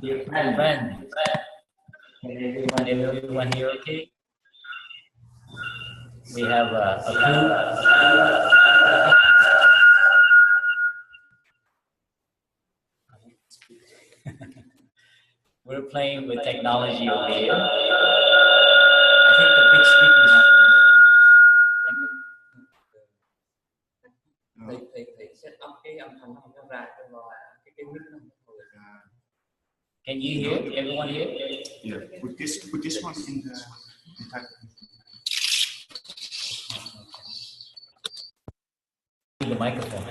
Dear friend, can everyone here okay? We have a crew. We're playing with technology over here. I think the big speaker is not Can you hear? Everyone here? Yeah. Put this one in the type. The microphone.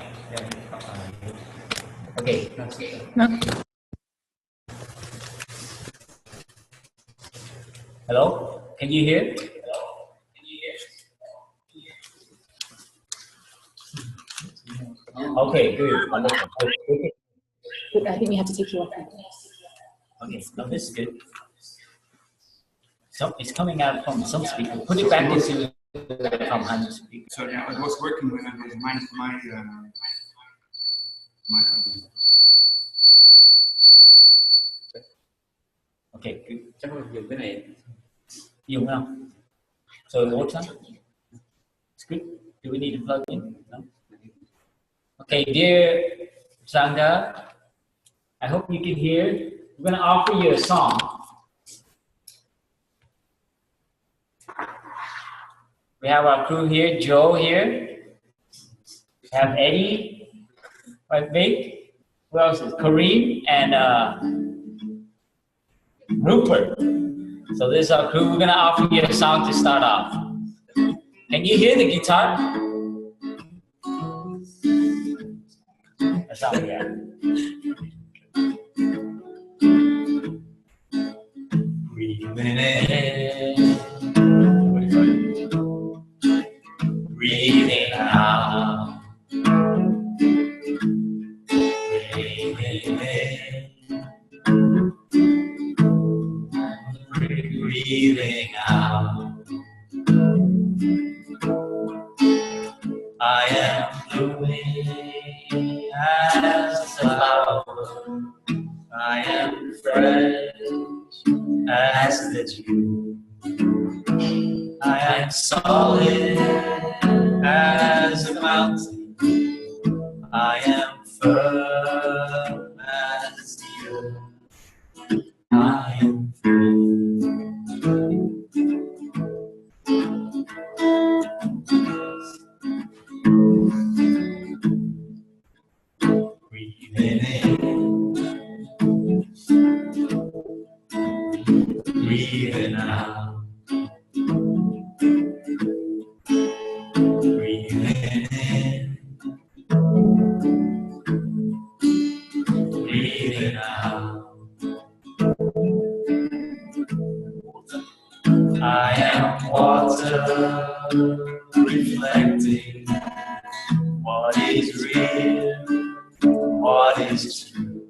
Okay. Hello? Can you hear? Okay, good. Wonderful. Good. I think we have to take you off. Okay, no, this is good. So it's coming out from some speaker. Put it back into from 100 speaker. So yeah, it was working when I was my Okay, good. Dùng không? So it works now? It's good. Do we need to plug in? No? Okay, dear Sangha, I hope you can hear. We're going to offer you a song. We have our crew here, Joe here. We have Eddie, right, Vic. Who else is Kareem and Rupert. So this is our crew. We're going to offer you a song to start off. Can you hear the guitar? That's not yet. Breathing in, breathing out, breathing in, breathing out. I am blooming as a flower. I am fresh as the dew. I am solid as a mountain. I am firm as the earth. I am free. Breathing in, breathing out, breathing in, breathing out. I am water reflecting what is real, what is true,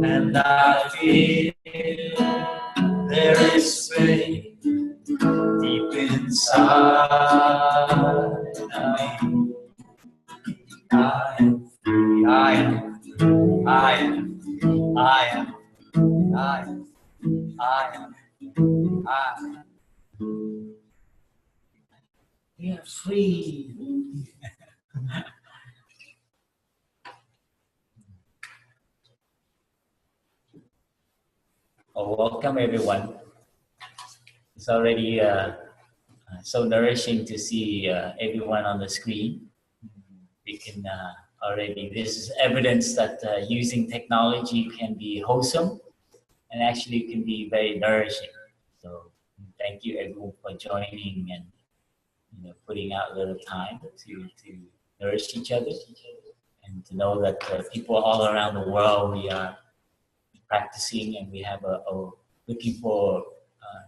and I feel there is space deep inside of me. I am free, I am free, I am free, I am free, I am free, I am free, I am free. We are free. Oh, welcome everyone. It's already so nourishing to see everyone on the screen. We can already, this is evidence that using technology can be wholesome and actually can be very nourishing. So thank you everyone for joining and putting out a little time to nourish each other and to know that people all around the world, we are practicing and we have looking for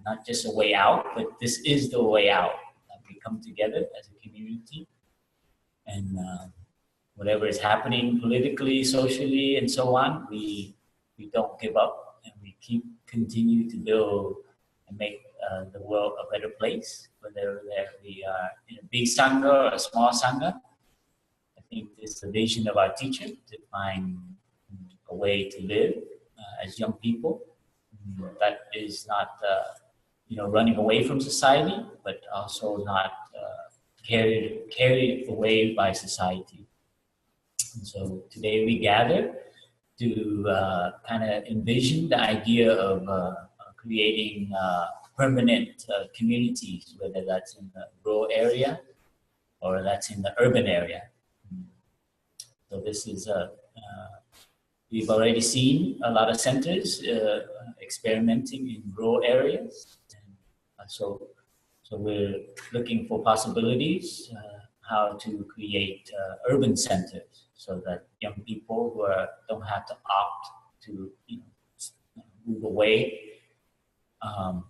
not just a way out, but this is the way out. We come together as a community and whatever is happening politically, socially, and so on, we don't give up and we continue to build and make the world a better place, whether we are in a big sangha or a small sangha. I think it's the vision of our teacher to find a way to live as young people that is not running away from society, but also not carried away by society. And so today we gather to kind of envision the idea of creating permanent communities, whether that's in the rural area or that's in the urban area. So this is we've already seen a lot of centers experimenting in rural areas. And so we're looking for possibilities how to create urban centers so that young people who don't have to opt to move away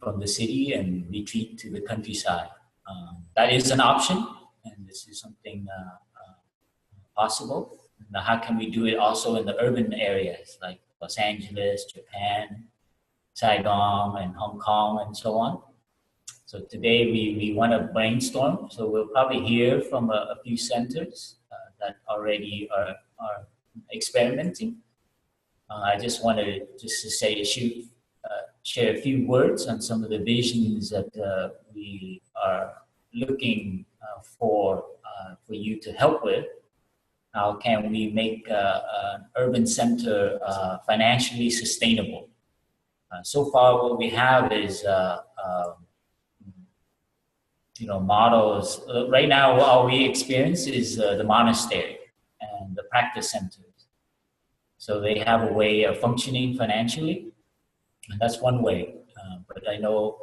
from the city and retreat to the countryside. That is an option, and this is something possible. Now, how can we do it also in the urban areas like Los Angeles, Japan, Saigon, and Hong Kong, and so on? So today we want to brainstorm. So we'll probably hear from a few centers that already are experimenting. I just wanted to share a few words on some of the visions that we are looking for you to help with. How can we make an urban center financially sustainable? So far, what we have is models. Right now, all we experience is the monastery and the practice centers. So they have a way of functioning financially, and that's one way. But I know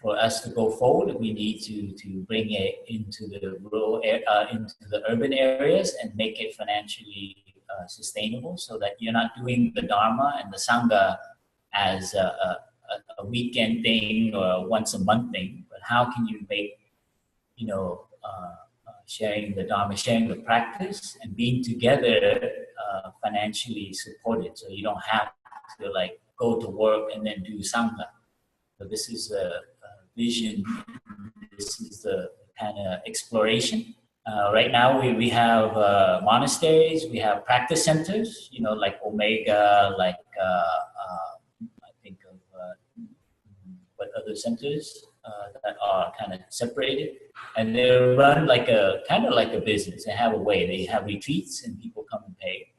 for us to go forward, we need to bring it into the rural, into the urban areas and make it financially sustainable, so that you're not doing the Dharma and the Sangha as a weekend thing or a once a month thing. But how can you make, sharing the Dharma, sharing the practice, and being together financially supported, so you don't have to go to work and then do Sangha. So this is a vision. This is the kind of exploration. Right now we have monasteries, we have practice centers, like Omega, like I think of what other centers that are kind of separated, and they're run kind of like a business. They have a way. They have retreats and people come and pay.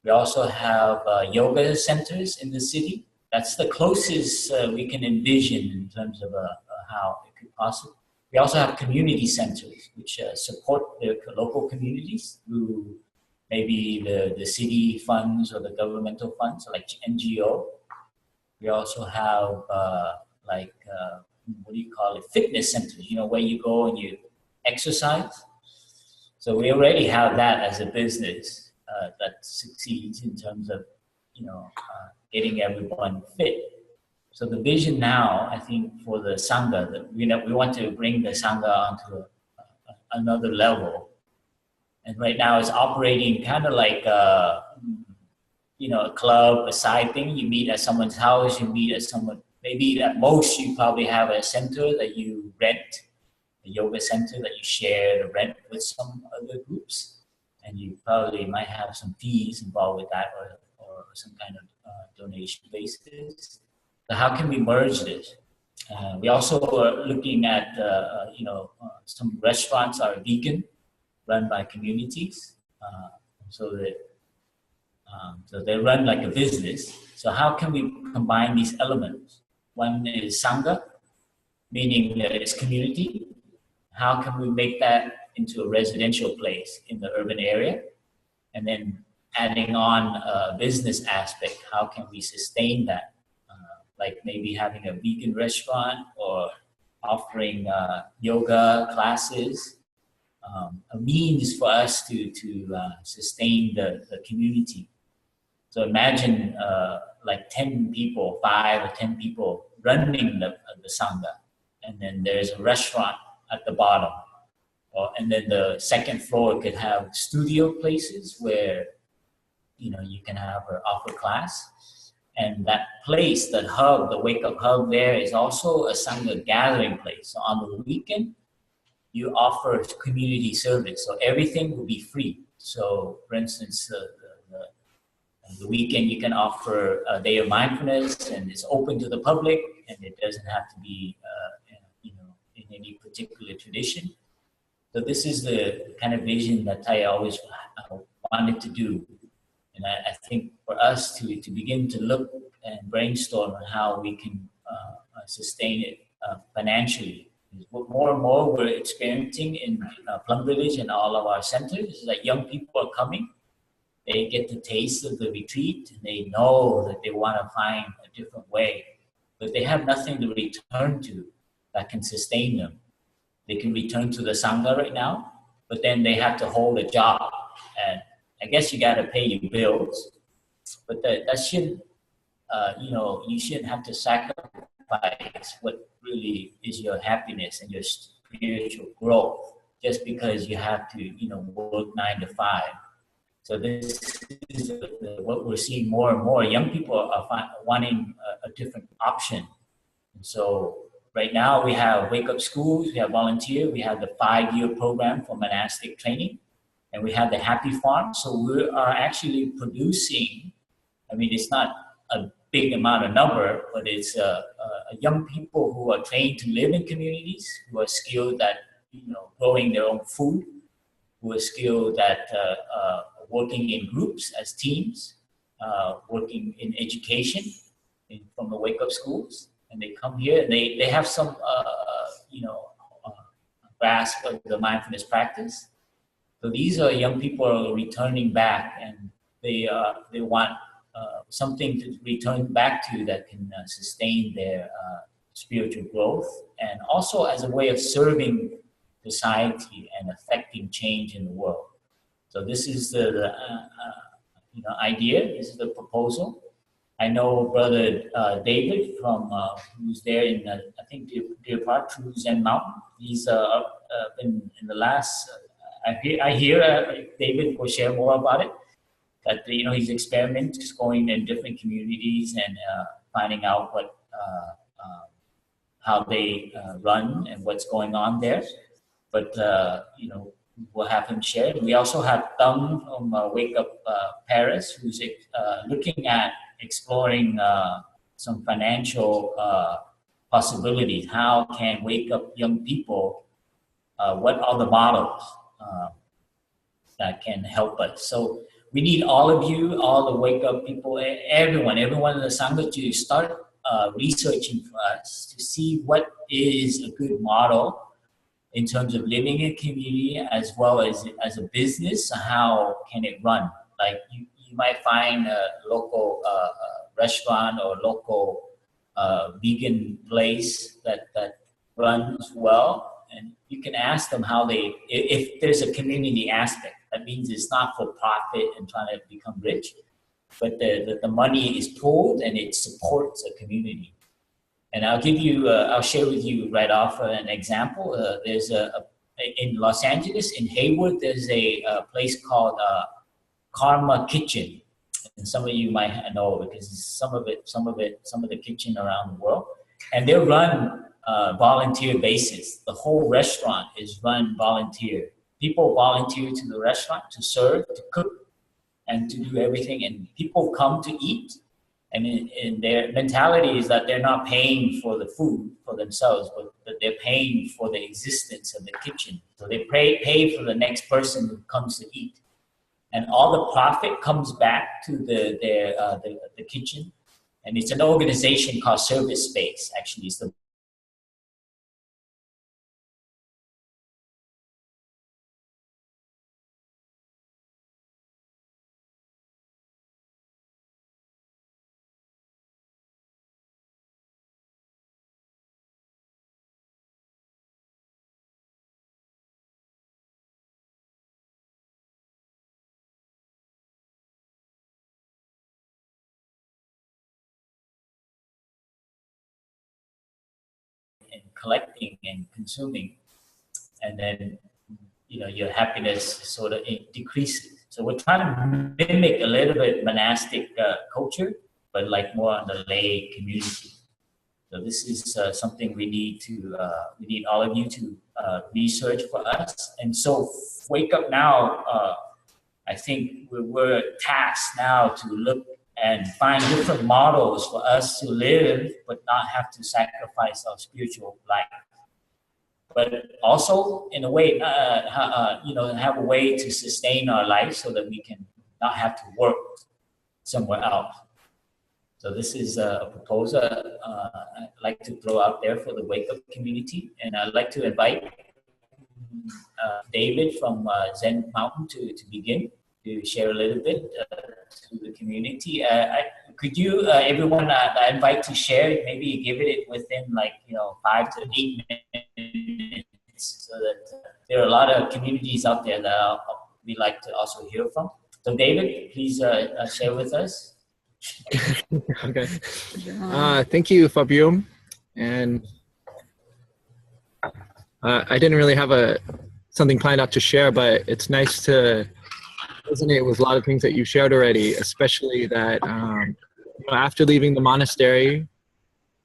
We also have yoga centers in the city. That's the closest we can envision in terms of how it could possibly. We also have community centers, which support the local communities through maybe the city funds or the governmental funds, like NGO. We also have fitness centers, where you go and you exercise. So we already have that as a business that succeeds in terms of, getting everyone fit. So the vision now, I think, for the Sangha, that we want to bring the Sangha onto another level. And right now it's operating kind of like a club, a side thing. You meet at someone's house, you meet at someone, maybe at most you probably have a center that you rent, a yoga center that you share the rent with some other groups. And you probably might have some fees involved with that, or some kind of donation basis. So how can we merge this? We also are looking at, some restaurants are vegan, run by communities, so they run like a business. So how can we combine these elements? One is Sangha, meaning that it's community. How can we make that into a residential place in the urban area? And then adding on a business aspect, how can we sustain that? Like maybe having a vegan restaurant or offering yoga classes, a means for us to sustain the community. So imagine 10 people, 5 or 10 people running the Sangha, and then there's a restaurant at the bottom. And then the second floor could have studio places where you can have or offer class. And that place, that hub, the wake-up hub there is also a Sangha gathering place. So on the weekend, you offer community service. So everything will be free. So for instance, the the weekend you can offer a day of mindfulness, and it's open to the public, and it doesn't have to be in any particular tradition. So this is the kind of vision that I always wanted to do. And I think for us to begin to look and brainstorm on how we can sustain it financially. More and more we're experiencing in Plum Village and all of our centers is that young people are coming. They get the taste of the retreat, and they know that they want to find a different way, but they have nothing to return to that can sustain them. They can return to the sangha right now, but then they have to hold a job, and I guess you got to pay your bills, but that shouldn't, you shouldn't have to sacrifice what really is your happiness and your spiritual growth just because you have to, work 9 to 5. So this is what we're seeing more and more. Young people are wanting a different option. And so right now we have wake-up schools, we have volunteer, we have the 5-year program for monastic training, and we have the Happy Farm. So we are actually producing, it's not a big amount of number, but it's young people who are trained to live in communities, who are skilled at growing their own food, who are skilled at working in groups as teams, working in education from the wake-up schools. And they come here and they have some, grasp of the mindfulness practice. So these are young people who are returning back, and they want something to return back to that can sustain their spiritual growth, and also as a way of serving society and affecting change in the world. So this is the idea. This is the proposal. I know Brother David from who's there in I think Deer Park, True Zen Mountain. He's in the last. I hear David will share more about it. That he's experimenting, going in different communities and finding out what how they run and what's going on there. But we'll have him share. We also have Plum from Wake Up Paris, who's looking at exploring some financial possibilities. How can Wake Up young people? What are the models that can help us? So we need all of you, all the Wake Up people, everyone in the sangha to start researching for us to see what is a good model in terms of living in a community as well as a business. How can it run? Like you might find a local restaurant or local vegan place that runs well, and you can ask them how if there's a community aspect. That means it's not for profit and trying to become rich, but the money is pooled and it supports a community. And I'll share with you right off an example. There's in Los Angeles, in Hayward, there's a place called Karma Kitchen. And some of you might know because some of the kitchen around the world. And they're run volunteer basis. The whole restaurant is run volunteer. People volunteer to the restaurant to serve, to cook, and to do everything. And people come to eat. And their mentality is that they're not paying for the food for themselves, but that they're paying for the existence of the kitchen. So they pay for the next person who comes to eat. And all the profit comes back to the kitchen. And it's an organization called Service Space, actually. It's the and collecting and consuming, and then your happiness sort of decreases. So we're trying to mimic a little bit monastic culture, but like more on the lay community. So this is something we need all of you to research for us. And so Wake Up Now I think we're tasked now to look and find different models for us to live, but not have to sacrifice our spiritual life. But also, in a way, have a way to sustain our life so that we can not have to work somewhere else. So this is a proposal I'd like to throw out there for the Wake Up community, and I'd like to invite David from Zen Mountain to begin, to share a little bit to the community. Could you, everyone, I invite to share, maybe give it within 5 to 8 minutes, so that there are a lot of communities out there that we'd like to also hear from. So David, please share with us. Okay. Thank you, Phap Dung. And I didn't really have something planned out to share, but it's nice to resonate with a lot of things that you shared already, especially that after leaving the monastery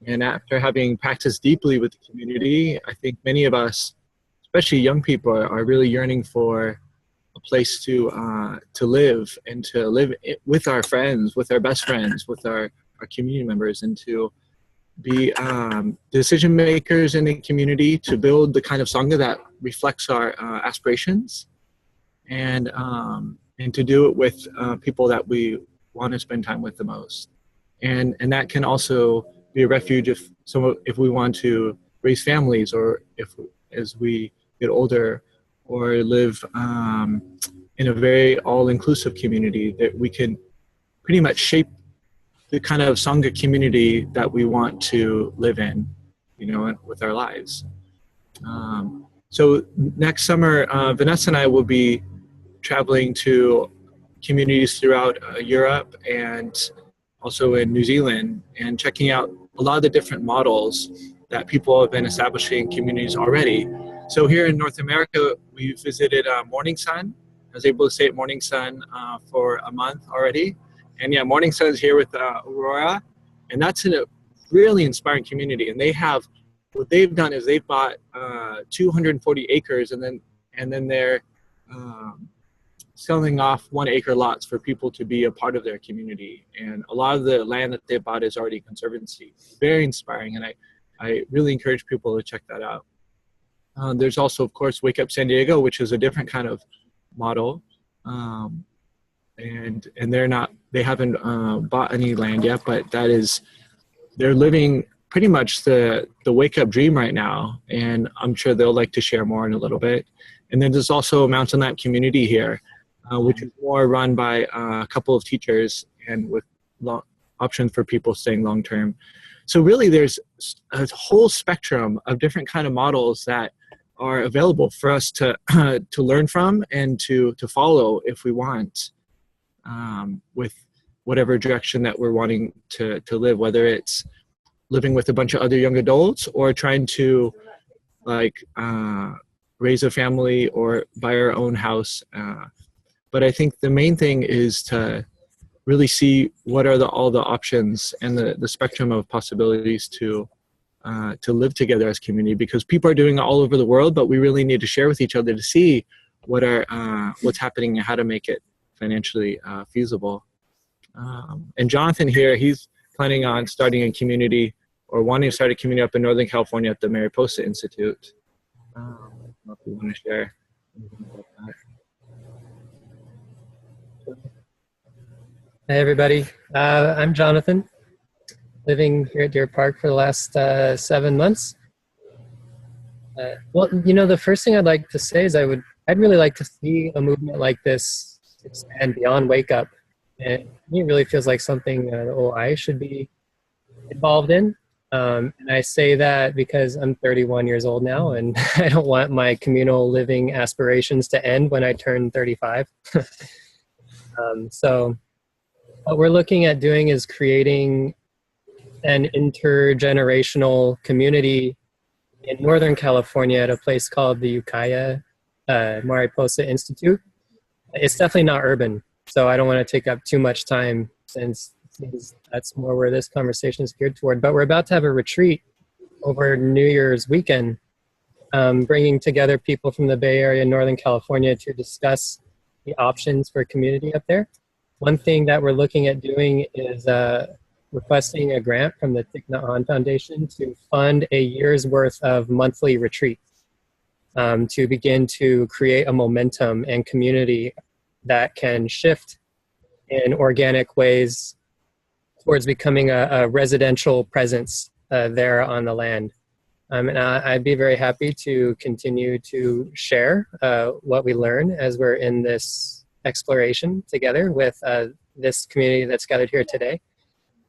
and after having practiced deeply with the community, I think many of us, especially young people, are really yearning for a place to live, and to live with our friends, with our best friends, with our community members, and to be decision makers in the community, to build the kind of sangha that reflects our aspirations, and to do it with people that we want to spend time with the most. And that can also be a refuge if we want to raise families, or as we get older, or live in a very all-inclusive community, that we can pretty much shape the kind of sangha community that we want to live in, with our lives. So next summer, Vanessa and I will be traveling to communities throughout Europe and also in New Zealand, and checking out a lot of the different models that people have been establishing in communities already. So here in North America, we visited MorningSun. I was able to stay at MorningSun for a month already. And yeah, MorningSun is here with Aurora, and that's in a really inspiring community. And what they've done is they've bought 240 acres, and then they're selling off 1 acre lots for people to be a part of their community. And a lot of the land that they bought is already conservancy. Very inspiring, and I really encourage people to check that out. There's also, of course, Wake Up San Diego, which is a different kind of model. And they haven't bought any land yet, but they're living pretty much the Wake Up dream right now. And I'm sure they'll like to share more in a little bit. And then there's also a Mountain Lamp community here, which is more run by a couple of teachers, and with options for people staying long term. So really there's a whole spectrum of different kind of models that are available for us to learn from and to follow if we want, with whatever direction that we're wanting to live, whether it's living with a bunch of other young adults, or trying to raise a family or buy our own house. But I think the main thing is to really see what are all the options and the spectrum of possibilities to live together as community, because people are doing it all over the world, but we really need to share with each other to see what's happening and how to make it financially feasible. And Jonathan here, he's planning on starting a community, or wanting to start a community up in Northern California at the Mariposa Institute. I don't know if you want to share anything about that. Hey everybody, I'm Jonathan, living here at Deer Park for the last 7 months. Well, the first thing I'd like to say is I'd really like to see a movement like this expand beyond Wake Up. And it really feels like something OI should be involved in. And I say that because I'm 31 years old now, and I don't want my communal living aspirations to end when I turn 35. So what we're looking at doing is creating an intergenerational community in Northern California at a place called the Ukiah Mariposa Institute. It's definitely not urban, so I don't want to take up too much time, since that's more where this conversation is geared toward. But we're about to have a retreat over New Year's weekend, bringing together people from the Bay Area and Northern California to discuss the options for community up there. One thing that we're looking at doing is requesting a grant from the Thich Nhat Hanh Foundation to fund a year's worth of monthly retreats to begin to create a momentum and community that can shift in organic ways towards becoming a residential presence there on the land. And I'd be very happy to continue to share what we learn as we're in this exploration together with this community that's gathered here today.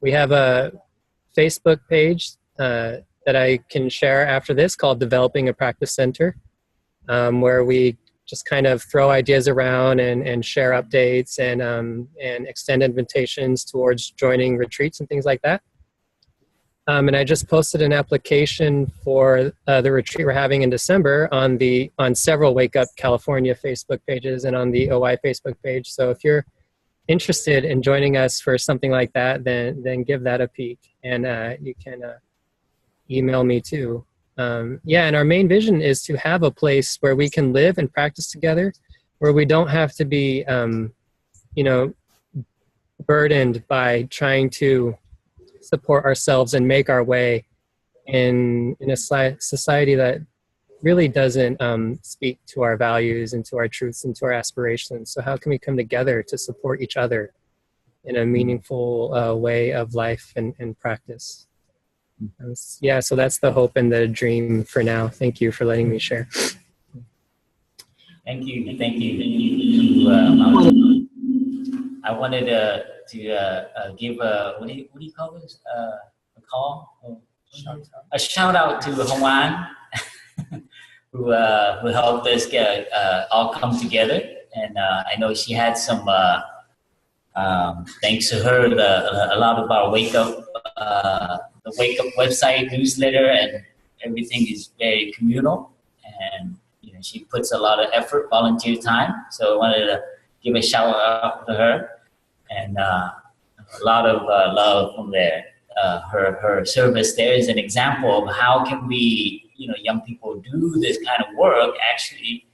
We have a Facebook page that I can share after this called Developing a Practice Center, where we just kind of throw ideas around and share updates and extend invitations towards joining retreats and things like that. And I just posted an application for the retreat we're having in December on several Wake Up California Facebook pages and on the OI Facebook page. So if you're interested in joining us for something like that, then give that a peek, and you can email me too. Yeah, and our main vision is to have a place where we can live and practice together, where we don't have to be, burdened by trying to support ourselves and make our way in a society that really doesn't speak to our values and to our truths and to our aspirations. So how can we come together to support each other in a meaningful way of life and practice? Yeah, so that's the hope and the dream for now. Thank you for letting me share. Thank you to I wanted to give what do you call this? A call? A shout out to Hong An, who helped us all come together. And I know she had some, thanks to her, a lot of our the Wake Up website, newsletter, and everything is very communal. And she puts a lot of effort, volunteer time. So I wanted to give a shout out to her, and a lot of love from there. Her service there is an example of how can we, young people do this kind of work actually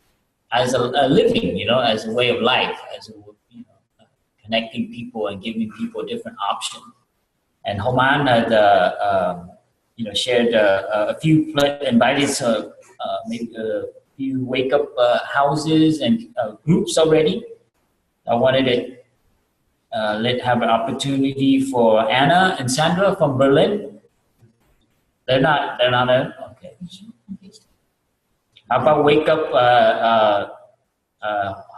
as a living, as a way of life, as connecting people and giving people different options. And Homan had, shared a few, invited maybe a few Wake Up houses and groups already. I wanted to have an opportunity for Anna and Sandra from Berlin. They're not there? Okay. How about Wake Up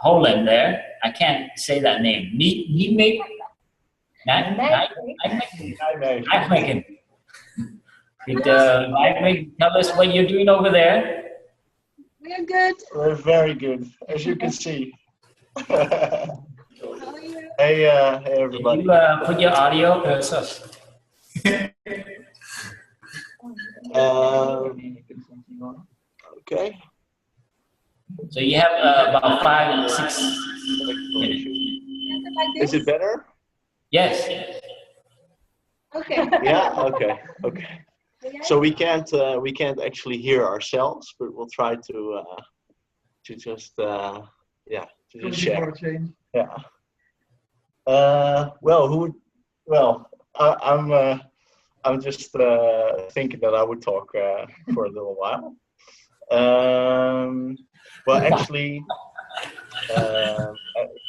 Holland there? I can't say that name. Nijmegen? Nijmegen. Could Nijmegen tell us what you're doing over there? We're good. We're very good, as you can see. How are you? Hey, everybody. Can you put your audio? Okay. So you have about 5 or 6 minutes. Is it better? Yes. Okay. Yeah. Okay. Okay. So we can't actually hear ourselves, but we'll try to just share. Yeah. I'm just thinking that I would talk for a little while. Well, actually,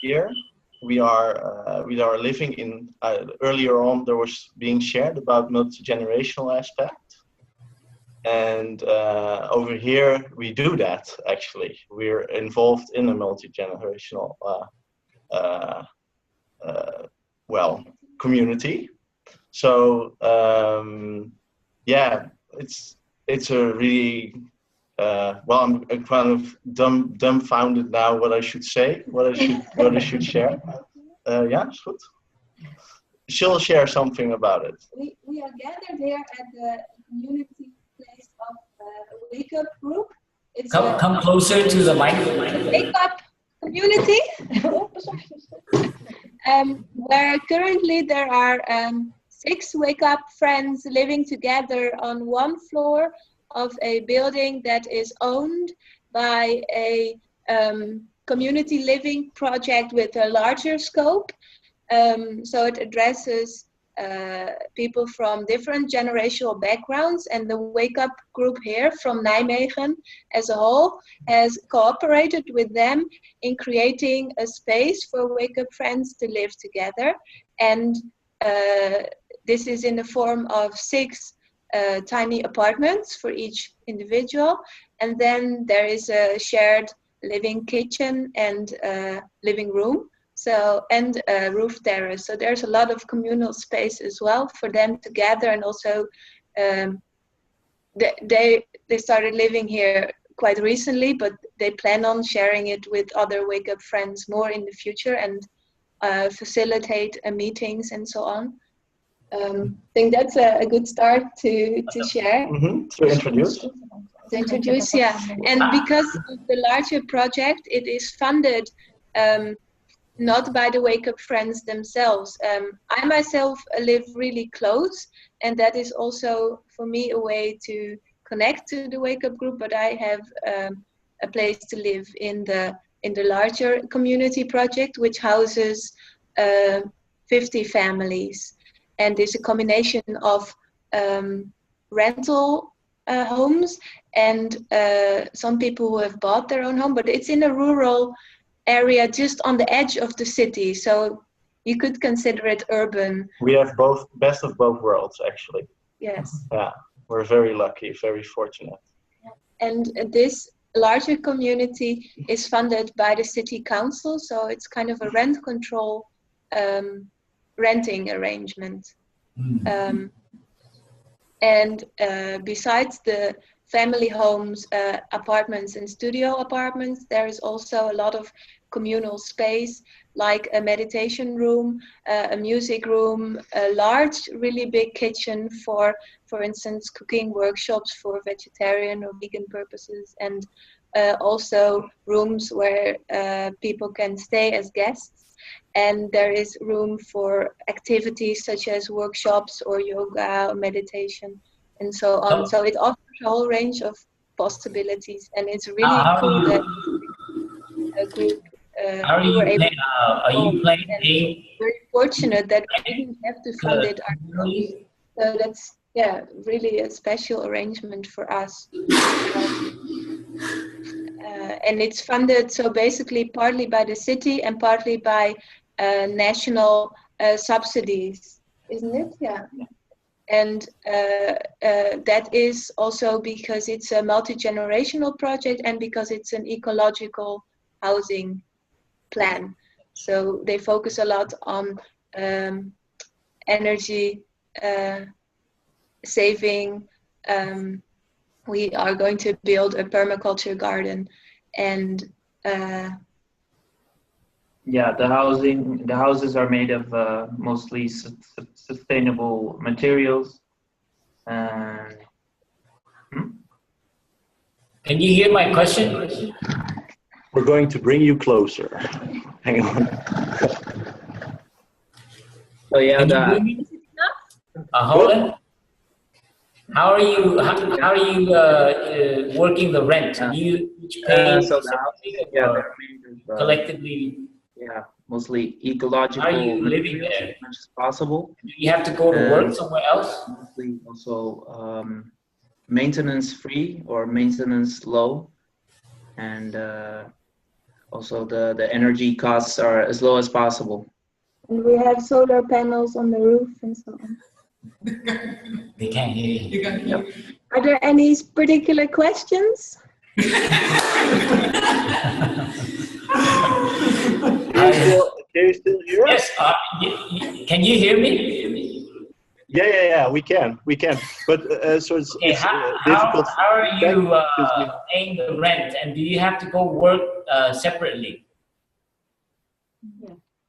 here we are living in. Earlier on, there was being shared about multi-generational aspect, and over here we do that. Actually, we're involved in a multi-generational community. So it's a really I'm kind of dumbfounded now what I should say, what I should share. Yeah, it's good. She'll share something about it. We are gathered here at the community place of Wake Up group. It's come closer to the mic. Wake Up community. Where currently there are 6 Wake Up friends living together on one floor of a building that is owned by a community living project with a larger scope. So it addresses people from different generational backgrounds, and the Wake Up group here from Nijmegen as a whole has cooperated with them in creating a space for Wake Up friends to live together. And this is in the form of 6 tiny apartments for each individual. And then there is a shared living kitchen and living room. So, and a roof terrace. So there's a lot of communal space as well for them to gather. And also they started living here quite recently, but they plan on sharing it with other Wake Up friends more in the future and facilitate meetings and so on. I think that's a good start to share. To introduce. To introduce, yeah. And because of the larger project, it is funded not by the Wake Up friends themselves. I myself live really close, and that is also for me a way to connect to the Wake Up group, but I have a place to live in the larger community project, which houses 50 families, and is a combination of rental homes and some people who have bought their own home, but it's in a rural area just on the edge of the city, so you could consider it urban. We have both, best of both worlds, actually. Yes. Yeah, we're very lucky, very fortunate. And this larger community is funded by the city council, so it's kind of a rent control renting arrangement. And besides the family homes, apartments and studio apartments, there is also a lot of communal space, like a meditation room, a music room, a large, really big kitchen for instance, cooking workshops for vegetarian or vegan purposes, and also rooms where people can stay as guests. And there is room for activities such as workshops or yoga or meditation and so on. So it offers a whole range of possibilities, and it's really cool that a group are you planning? Very fortunate that we didn't have to fund it ourselves. So that's really a special arrangement for us. And it's funded so basically partly by the city and partly by national subsidies, isn't it? Yeah. And that is also because it's a multi-generational project and because it's an ecological housing plan. So they focus a lot on energy saving. We are going to build a permaculture garden, and the houses are made of mostly sustainable materials. Can you hear my question? We're going to bring you closer. Hang on. So yeah, hold on. How are you working the rent? You each pay so the house, collectively? Yeah, mostly ecological. How are you living there? As much as possible. Do you have to go to work somewhere else? Mostly also maintenance free or maintenance low, and also the energy costs are as low as possible. And we have solar panels on the roof and so on. They can't hear you. Yep. Are there any particular questions? Can you still hear us? Yes. Can you hear me? Yeah. We can. But so it's difficult. How are you paying the rent, and do you have to go work separately?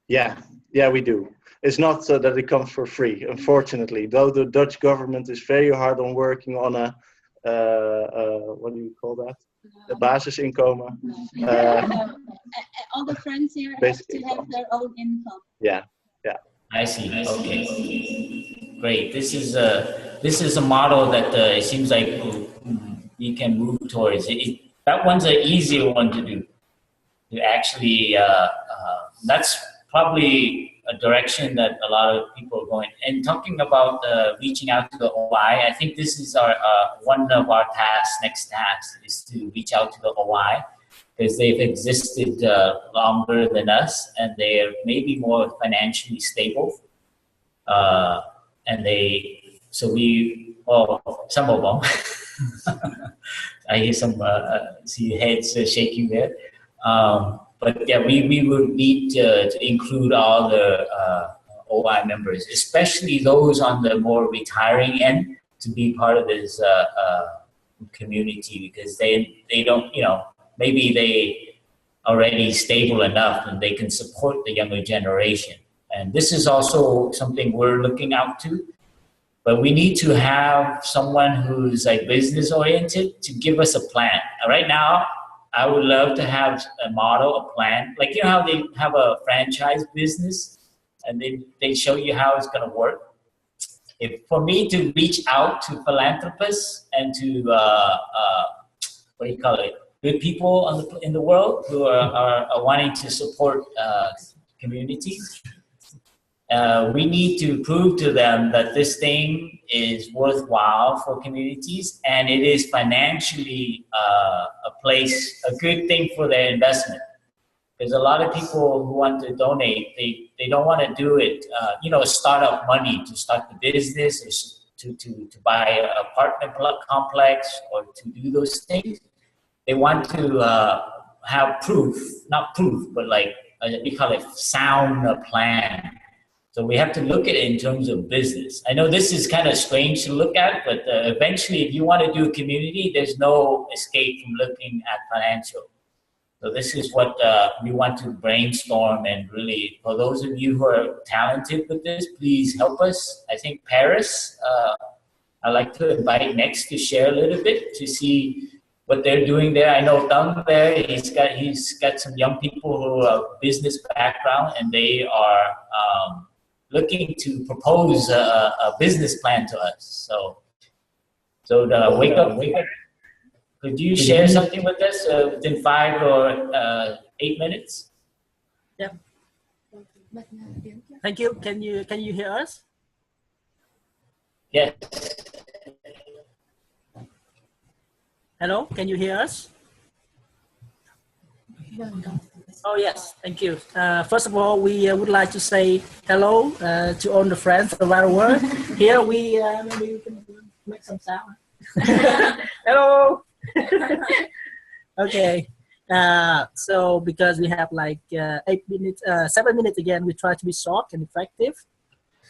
Yeah, we do. It's not so that it comes for free, unfortunately. Though the Dutch government is very hard on working on a what do you call that? A basisinkomen. All the friends here have to have their own income. Yeah. I see. Okay, great. This is a model that it seems like you can move towards. That one's an easier one to do. actually, that's probably a direction that a lot of people are going. And talking about reaching out to the OI, I think this is our one of our tasks, next tasks, is to reach out to the OI, because they've existed longer than us, and they're maybe more financially stable. And some of them, I hear some, see heads shaking there. But yeah, we would need to include all the OI members, especially those on the more retiring end, to be part of this community, because they don't, maybe they already stable enough and they can support the younger generation. And this is also something we're looking out to. But we need to have someone who's like business oriented to give us a plan. Right now, I would love to have a model, a plan. Like, how they have a franchise business and they show you how it's going to work. For me to reach out to philanthropists and to, good people in the world who are wanting to support communities, we need to prove to them that this thing is worthwhile for communities, and it is financially a good thing for their investment. Because a lot of people who want to donate, they don't want to do it, startup money to start the business, or to buy an apartment complex, or to do those things. They want to have proof, not proof, but like we call it sound plan. So we have to look at it in terms of business. I know this is kind of strange to look at, but eventually if you want to do a community, there's no escape from looking at financial. So this is what we want to brainstorm, and really, for those of you who are talented with this, please help us. I think Paris, I'd like to invite next to share a little bit to see what they're doing there. I know Dung there, he's got some young people who are business background, and they are looking to propose a business plan to us. So the wake up. Could you share something with us within 5 or 8 minutes? Yeah. Thank you. Can you hear us? Yes. Hello, can you hear us? Oh yes, thank you. First of all, we would like to say hello to all the friends around the world. Here maybe we can make some sound. Hello. Okay. So because we have like 8 minutes, 7 minutes again, we try to be short and effective.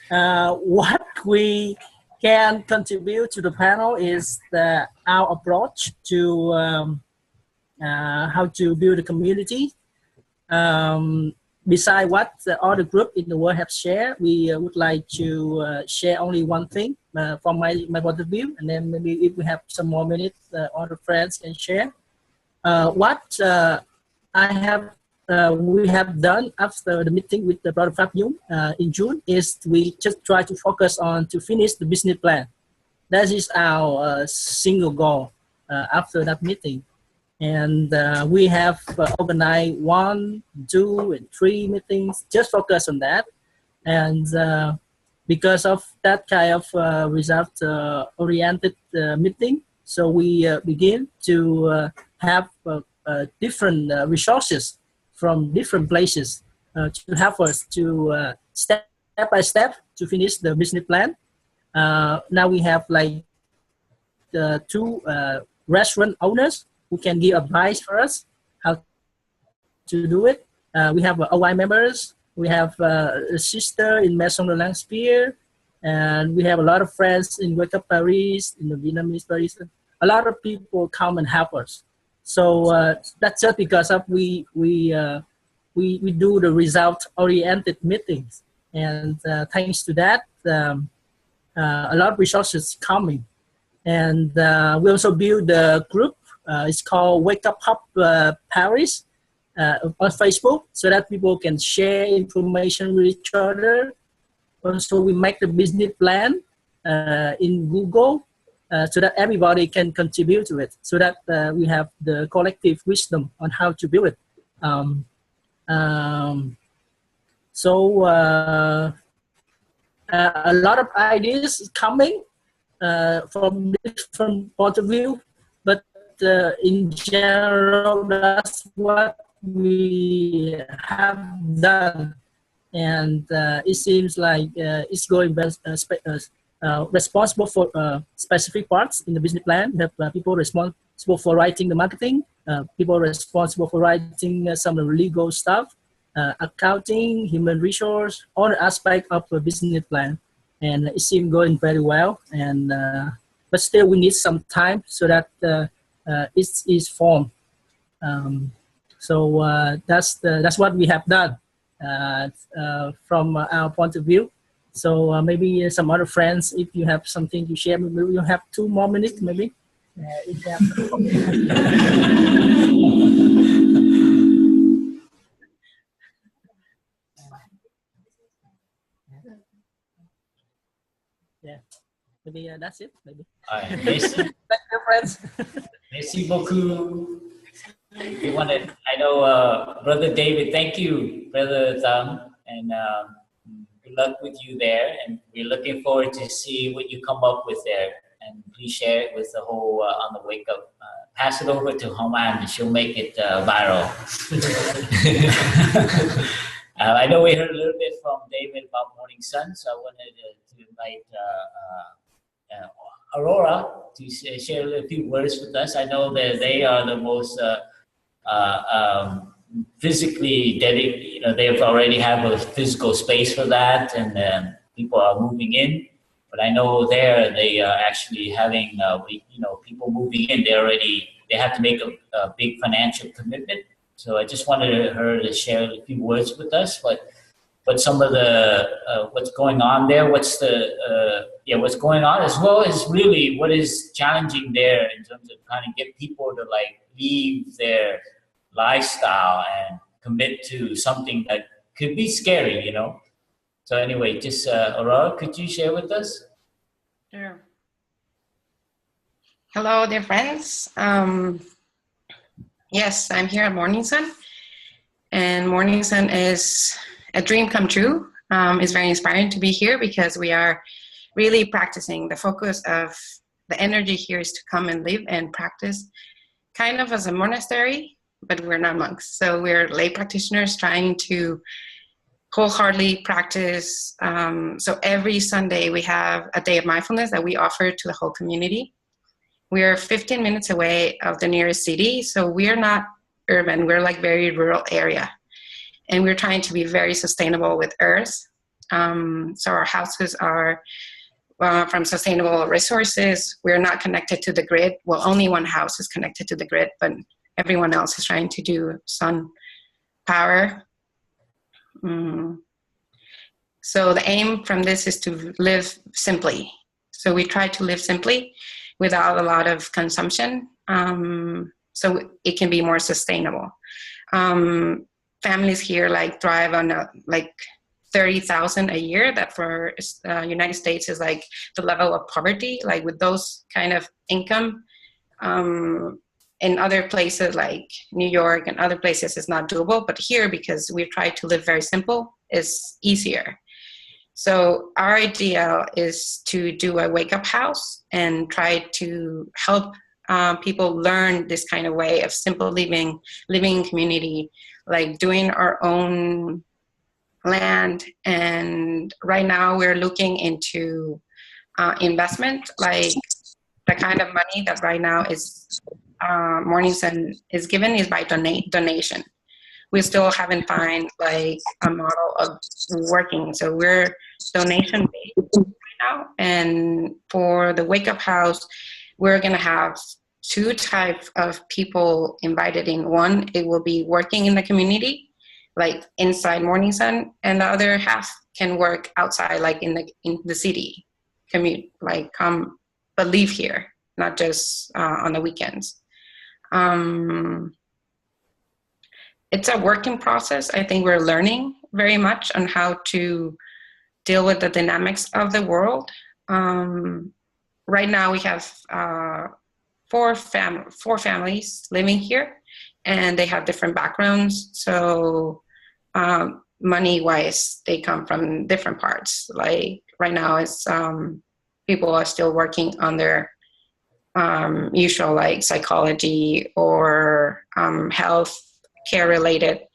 What we can contribute to the panel is our approach to how to build a community. Beside what the other group in the world have shared, we would like to share only one thing from my point of view, and then maybe if we have some more minutes, other friends can share. What we have done after the meeting with the Brother Phap Dung in June is we just try to focus on to finish the business plan. That is our single goal after that meeting. And we have organized 1, 2, and 3 meetings, just focus on that. And because of that kind of result-oriented meeting, so we begin to have different resources from different places to help us to step by step to finish the business plan. Now we have like 2 restaurant owners who can give advice for us how to do it. We have OI members. We have a sister in Maison de l'Inspire, and we have a lot of friends in Wake Up Paris, in the Vietnamese Paris. A lot of people come and help us. So that's just because of we do the result-oriented meetings, and thanks to that, a lot of resources coming. And we also build a group. It's called Wake Up Hub Paris on Facebook, so that people can share information with each other. Also, we make the business plan in Google so that everybody can contribute to it, so that we have the collective wisdom on how to build it. Um, so a lot of ideas coming from different point of view, but in general, that's what we have done, and it seems like it's going responsible for specific parts in the business plan. We have people responsible for writing the marketing, people responsible for writing some of the legal stuff, accounting, human resource, all the aspect of the business plan. And it seems going very well. And but still, we need some time so that it is formed. So that's what we have done from our point of view. So maybe some other friends, if you have something to share, maybe we'll have 2 more minutes, maybe. If you have yeah, maybe that's it. Maybe. Merci. Thank you, friends. Merci beaucoup. We wanted, I know, Brother David, thank you, Brother Dung, and good luck with you there. And we're looking forward to see what you come up with there. And please share it with the whole on the wake up. Pass it over to Homan, she'll make it viral. I know we heard a little bit from David about MorningSun, so I wanted to invite Aurora to share a few words with us. I know that they are the most physically dedicated, you know, they've already have a physical space for that, and people are moving in. But I know there they are actually having, you know, people moving in. They have to make a big financial commitment. So I just wanted her to share a few words with us. What some of the what's going on there? What's going on, as well as really what is challenging there in terms of trying to get people to like leave their lifestyle and commit to something that could be scary, you know. So anyway, just Aurora, could you share with us? Sure. Hello, dear friends. Yes, I'm here at MorningSun, and MorningSun is a dream come true. It's very inspiring to be here because we are really practicing. The focus of the energy here is to come and live and practice kind of as a monastery, but we're not monks. So we're lay practitioners trying to wholeheartedly practice. So every Sunday we have a day of mindfulness that we offer to the whole community. We are 15 minutes away of the nearest city, so we're not urban. We're like very rural area, and we're trying to be very sustainable with earth. So our houses are from sustainable resources. We're not connected to the grid. Well, only one house is connected to the grid, but everyone else is trying to do sun power. So the aim from this is to live simply. So we try to live simply without a lot of consumption, so it can be more sustainable. Families here like thrive on like 30,000 a year. That for United States is like the level of poverty. Like with those kind of income, in other places like New York and other places, it's not doable. But here, because we try to live very simple, is easier. So our idea is to do a wake-up house and try to help people learn this kind of way of simple living in community, like doing our own land. And right now we're looking into investment, like the kind of money that right now is MorningSun is given is by donation. We still haven't found like a model of working, so we're donation based right now. And for the wake up house, we're gonna have 2 types of people invited in. One, it will be working in the community, like inside MorningSun, and the other half can work outside, like in the city, commute, like come but live here, not just on the weekends. It's a working process. I think we're learning very much on how to deal with the dynamics of the world. Right now we have 4 families living here, and they have different backgrounds. So money-wise, they come from different parts. Like right now, it's people are still working on their usual like psychology or health care related.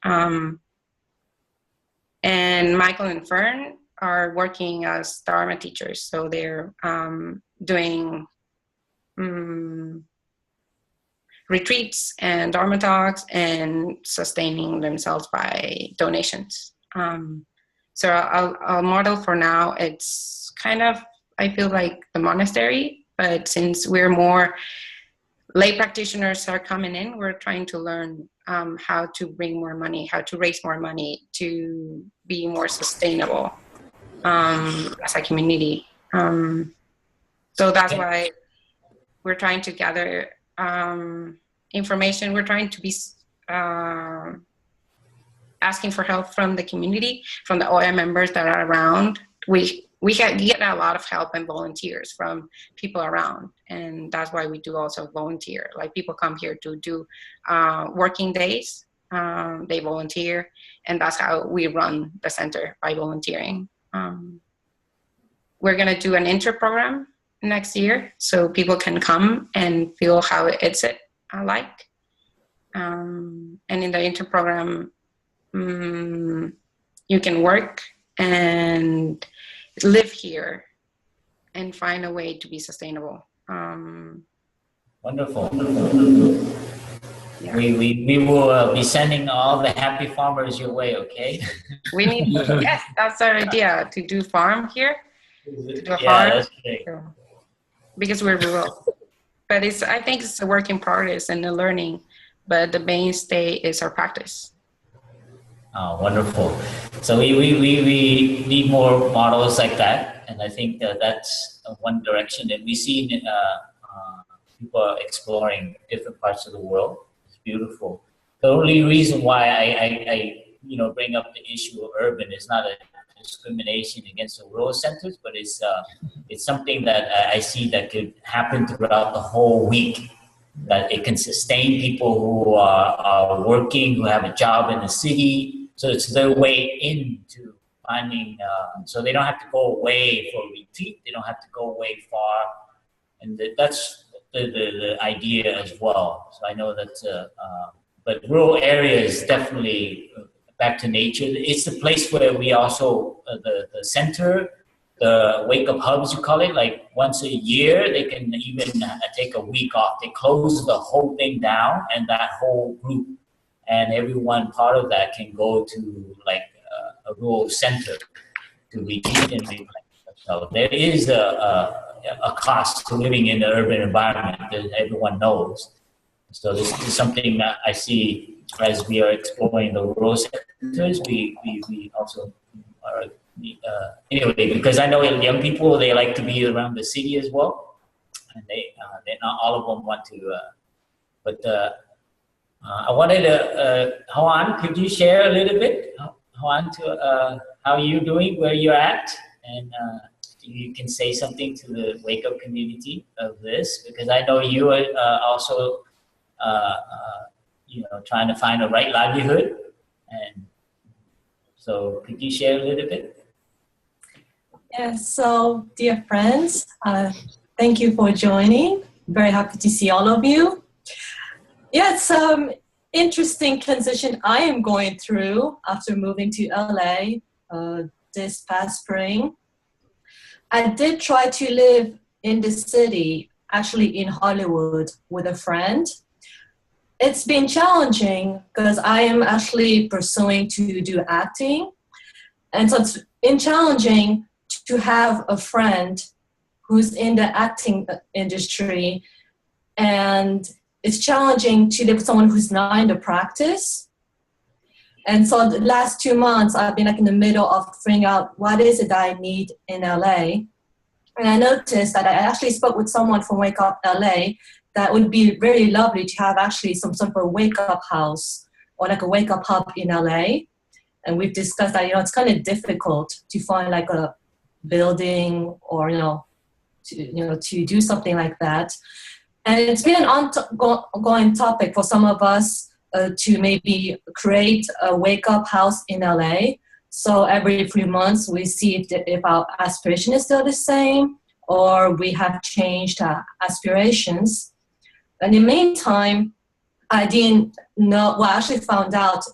And Michael and Fern are working as Dharma teachers. So they're doing retreats and Dharma talks and sustaining themselves by donations. So our model for now, it's kind of, I feel like the monastery, but since we're more lay practitioners are coming in, we're trying to learn how to bring more money, how to raise more money to be more sustainable as a community. So that's why we're trying to gather information. We're trying to be asking for help from the community, from the OI members that are around. We get a lot of help and volunteers from people around, and that's why we do also volunteer. Like people come here to do working days, they volunteer, and that's how we run the center, by volunteering. We're gonna do an inter program next year, so people can come and feel how it's like. And in the inter program, you can work and live here and find a way to be sustainable. Wonderful. Yeah. We will be sending all the happy farmers your way, okay? We need, yes, that's our idea, to do farm here. To do a Yeah, farm. that's great. So, because we're rural. But I think it's a work in progress and the learning, but the mainstay is our practice. Oh, wonderful. So we need more models like that, and I think that's one direction that we see people are exploring different parts of the world. It's beautiful. The only reason why I bring up the issue of urban is not a discrimination against the rural centers, but it's something that I see that could happen throughout the whole week. That it can sustain people who are working, who have a job in the city. So it's their way into finding, so they don't have to go away for a retreat. They don't have to go away far. And that's the idea as well. So I know that, but rural areas definitely back to nature. It's the place where we also, the center, the wake-up hubs, you call it, like once a year, they can even take a week off. They close the whole thing down, and that whole group and everyone part of that can go to like a rural center to retreat and things like that. So there is a cost to living in the urban environment that everyone knows. So this is something that I see as we are exploring the rural centers. We also are anyway, because I know young people, they like to be around the city as well, and they not all of them want to. But I wanted to, Hoan, could you share a little bit, Hoan, to how you're doing, where you're at, and you can say something to the Wake Up community of this, because I know you are also, trying to find the right livelihood, and so could you share a little bit? Yes, so dear friends, thank you for joining. Very happy to see all of you. Yeah, it's interesting transition I am going through after moving to LA this past spring. I did try to live in the city, actually in Hollywood, with a friend. It's been challenging because I am actually pursuing to do acting. And so it's been challenging to have a friend who's in the acting industry, and it's challenging to live with someone who's not in the practice. And so the last 2 months, I've been like in the middle of figuring out what is it that I need in LA. And I noticed that I actually spoke with someone from Wake Up LA that would be very lovely to have actually some sort of a wake up house or like a wake up hub in LA. And we've discussed that, it's kind of difficult to find like a building or, to do something like that. And it's been an ongoing topic for some of us to maybe create a wake-up house in LA. So every 3 months, we see if our aspiration is still the same or we have changed our aspirations. And in the meantime, I didn't know, well, I actually found out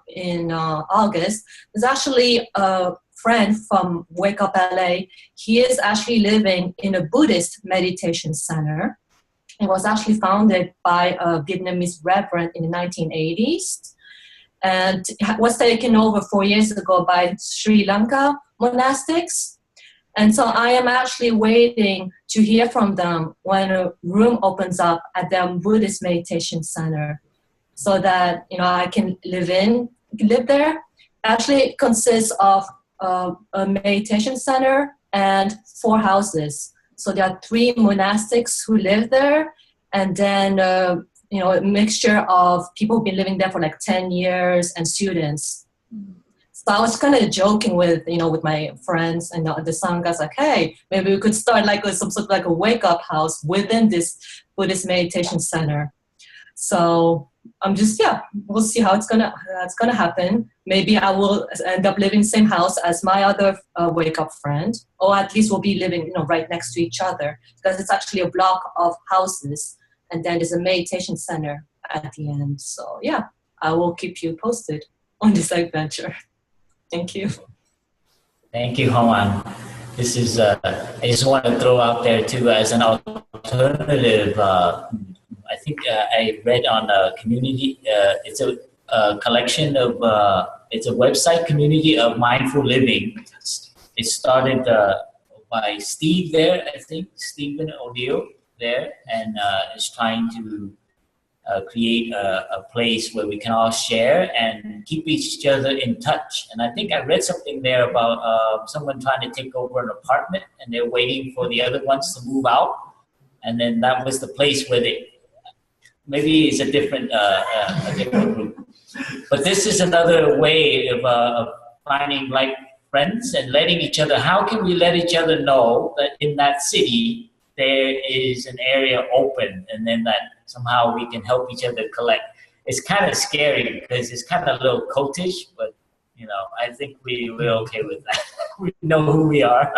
in August, there's actually a friend from Wake Up LA. He is actually living in a Buddhist meditation center. It was actually founded by a Vietnamese reverend in the 1980s. And it was taken over 4 years ago by Sri Lanka monastics. And so I am actually waiting to hear from them when a room opens up at their Buddhist meditation center so that, you know, I can live there. Actually, it consists of a meditation center and 4 houses. So there are 3 monastics who live there, and then you know, a mixture of people who've been living there for like 10 years and students. So I was kind of joking with, you know, with my friends and the sanghas, like, hey, maybe we could start like some sort of like a wake-up house within this Buddhist meditation center. So I'm just, yeah, we'll see how it's gonna happen. Maybe I will end up living in the same house as my other wake-up friend, or at least we'll be living, you know, right next to each other, because it's actually a block of houses, and then there's a meditation center at the end. So yeah, I will keep you posted on this adventure. Thank you. Thank you, Hong. This is, I just want to throw out there too as an alternative. I think I read on a community, it's a collection of, it's a website community of mindful living. It started by Steve there, I think, Stephen O'Neill there, and is trying to create a place where we can all share and keep each other in touch. And I think I read something there about someone trying to take over an apartment and they're waiting for the other ones to move out. And then that was the place where they, maybe it's a different group. But this is another way of finding like friends and letting each other, how can we let each other know that in that city there is an area open, and then that somehow we can help each other collect. It's kind of scary because it's kind of a little cultish, but you know, I think we're okay with that. We know who we are.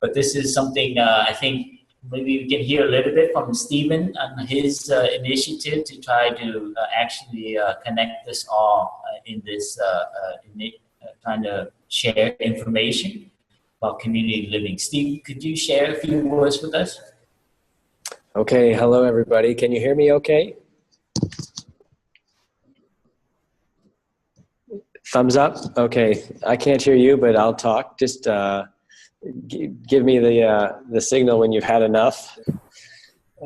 But this is something I think maybe we can hear a little bit from Stephen on his initiative to try to actually connect us all in this, trying to share information about community living. Steve, could you share a few words with us? Okay, hello everybody. Can you hear me okay? Thumbs up? Okay, I can't hear you, but I'll talk. Just give me the signal when you've had enough.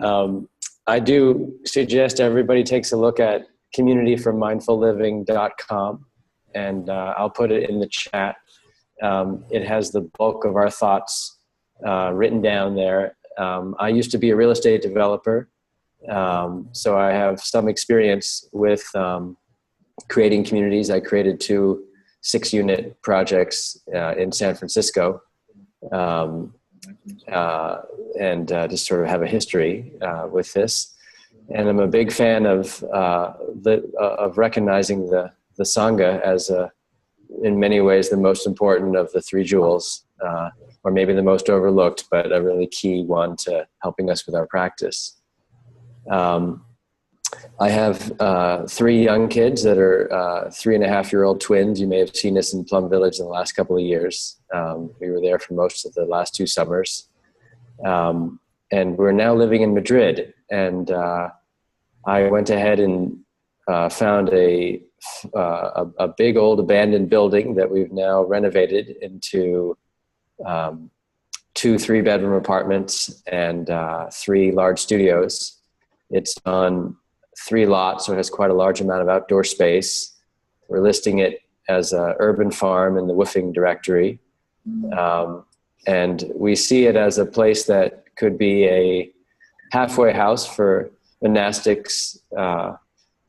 I do suggest everybody takes a look at communityformindfulliving.com, and I'll put it in the chat. It has the bulk of our thoughts written down there. I used to be a real estate developer, so I have some experience with creating communities. I created 2 6-unit projects in San Francisco, and just sort of have a history with this. And I'm a big fan of recognizing the sangha as in many ways the most important of the 3 jewels, or maybe the most overlooked, but a really key one to helping us with our practice. I have 3 young kids that are 3.5-year-old twins. You may have seen us in Plum Village in the last couple of years. We were there for most of the last 2 summers. And we're now living in Madrid. And I went ahead and found a big old abandoned building that we've now renovated into 2 3-bedroom apartments and 3 large studios. It's on 3 lots, so it has quite a large amount of outdoor space. We're listing it as an urban farm in the woofing directory. And we see it as a place that could be a halfway house for monastics,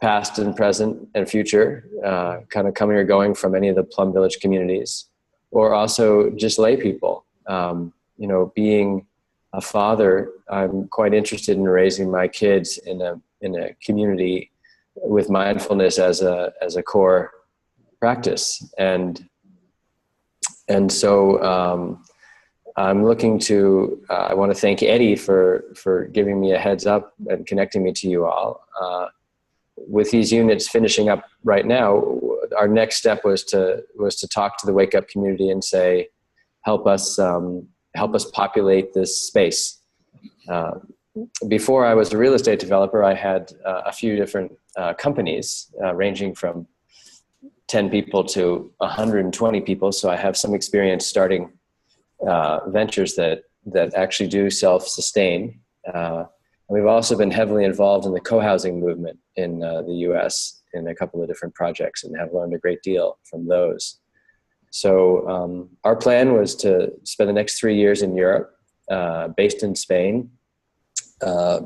past and present and future, kind of coming or going from any of the Plum Village communities, or also just lay people. You know, being a father, I'm quite interested in raising my kids in a community with mindfulness as a core practice. And so I'm looking to, I want to thank Eddie for giving me a heads up and connecting me to you all. With these units finishing up right now, our next step was to talk to the Wake Up community and say, help us populate this space. Before I was a real estate developer, I had a few different companies ranging from 10 people to 120 people. So I have some experience starting ventures that actually do self-sustain. We've also been heavily involved in the co-housing movement in the US in a couple of different projects and have learned a great deal from those. So our plan was to spend the next 3 years in Europe, based in Spain,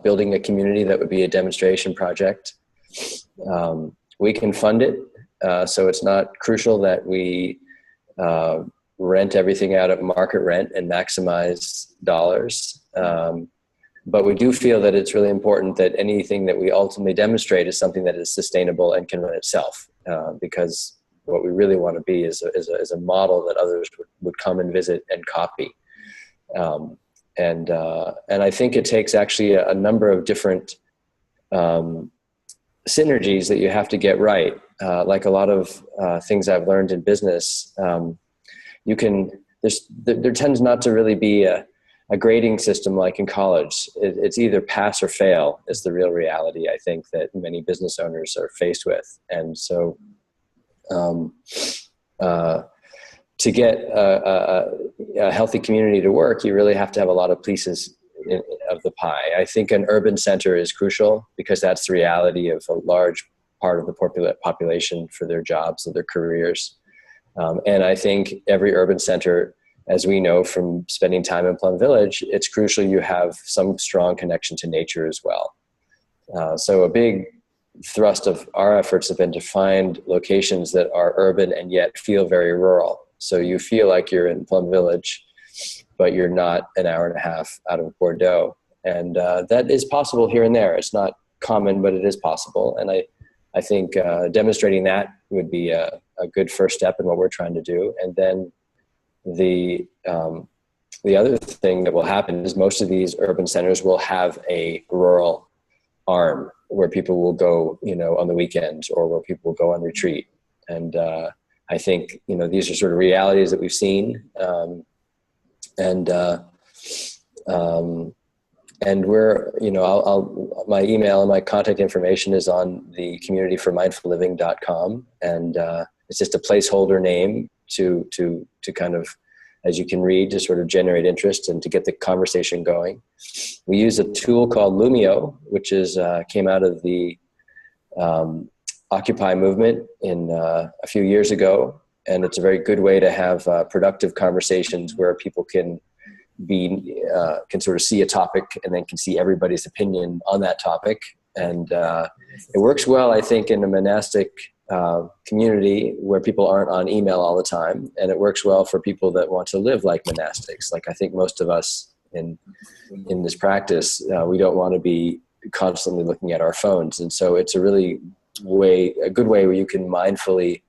building a community that would be a demonstration project. We can fund it, so it's not crucial that we rent everything out at market rent and maximize dollars. But we do feel that it's really important that anything that we ultimately demonstrate is something that is sustainable and can run itself, because what we really want to be is a model that others would come and visit and copy. And I think it takes actually a number of different synergies that you have to get right. Like a lot of things I've learned in business, there tends not to really be a grading system like in college. It's either pass or fail is the real reality, I think, that many business owners are faced with. And so to get a healthy community to work, you really have to have a lot of pieces of the pie. I think an urban center is crucial because that's the reality of a large part of the population for their jobs and their careers. And I think every urban center, as we know from spending time in Plum Village, it's crucial you have some strong connection to nature as well. So a big thrust of our efforts have been to find locations that are urban and yet feel very rural. So you feel like you're in Plum Village, but you're not an hour and a half out of Bordeaux. And that is possible here and there. It's not common, but it is possible. And I think demonstrating that would be a good first step in what we're trying to do. And then the other thing that will happen is most of these urban centers will have a rural arm where people will go, on the weekends or where people will go on retreat. And I think, these are sort of realities that we've seen. And we're, my email and my contact information is on the communityformindfulliving.com. And it's just a placeholder name to kind of, as you can read, to sort of generate interest and to get the conversation going. We use a tool called Lumio, which came out of the Occupy movement a few years ago. And it's a very good way to have productive conversations where people can sort of see a topic and then can see everybody's opinion on that topic. And it works well, I think, in a monastic community where people aren't on email all the time. And it works well for people that want to live like monastics. Like I think most of us in this practice, we don't want to be constantly looking at our phones. And so it's a good way where you can mindfully,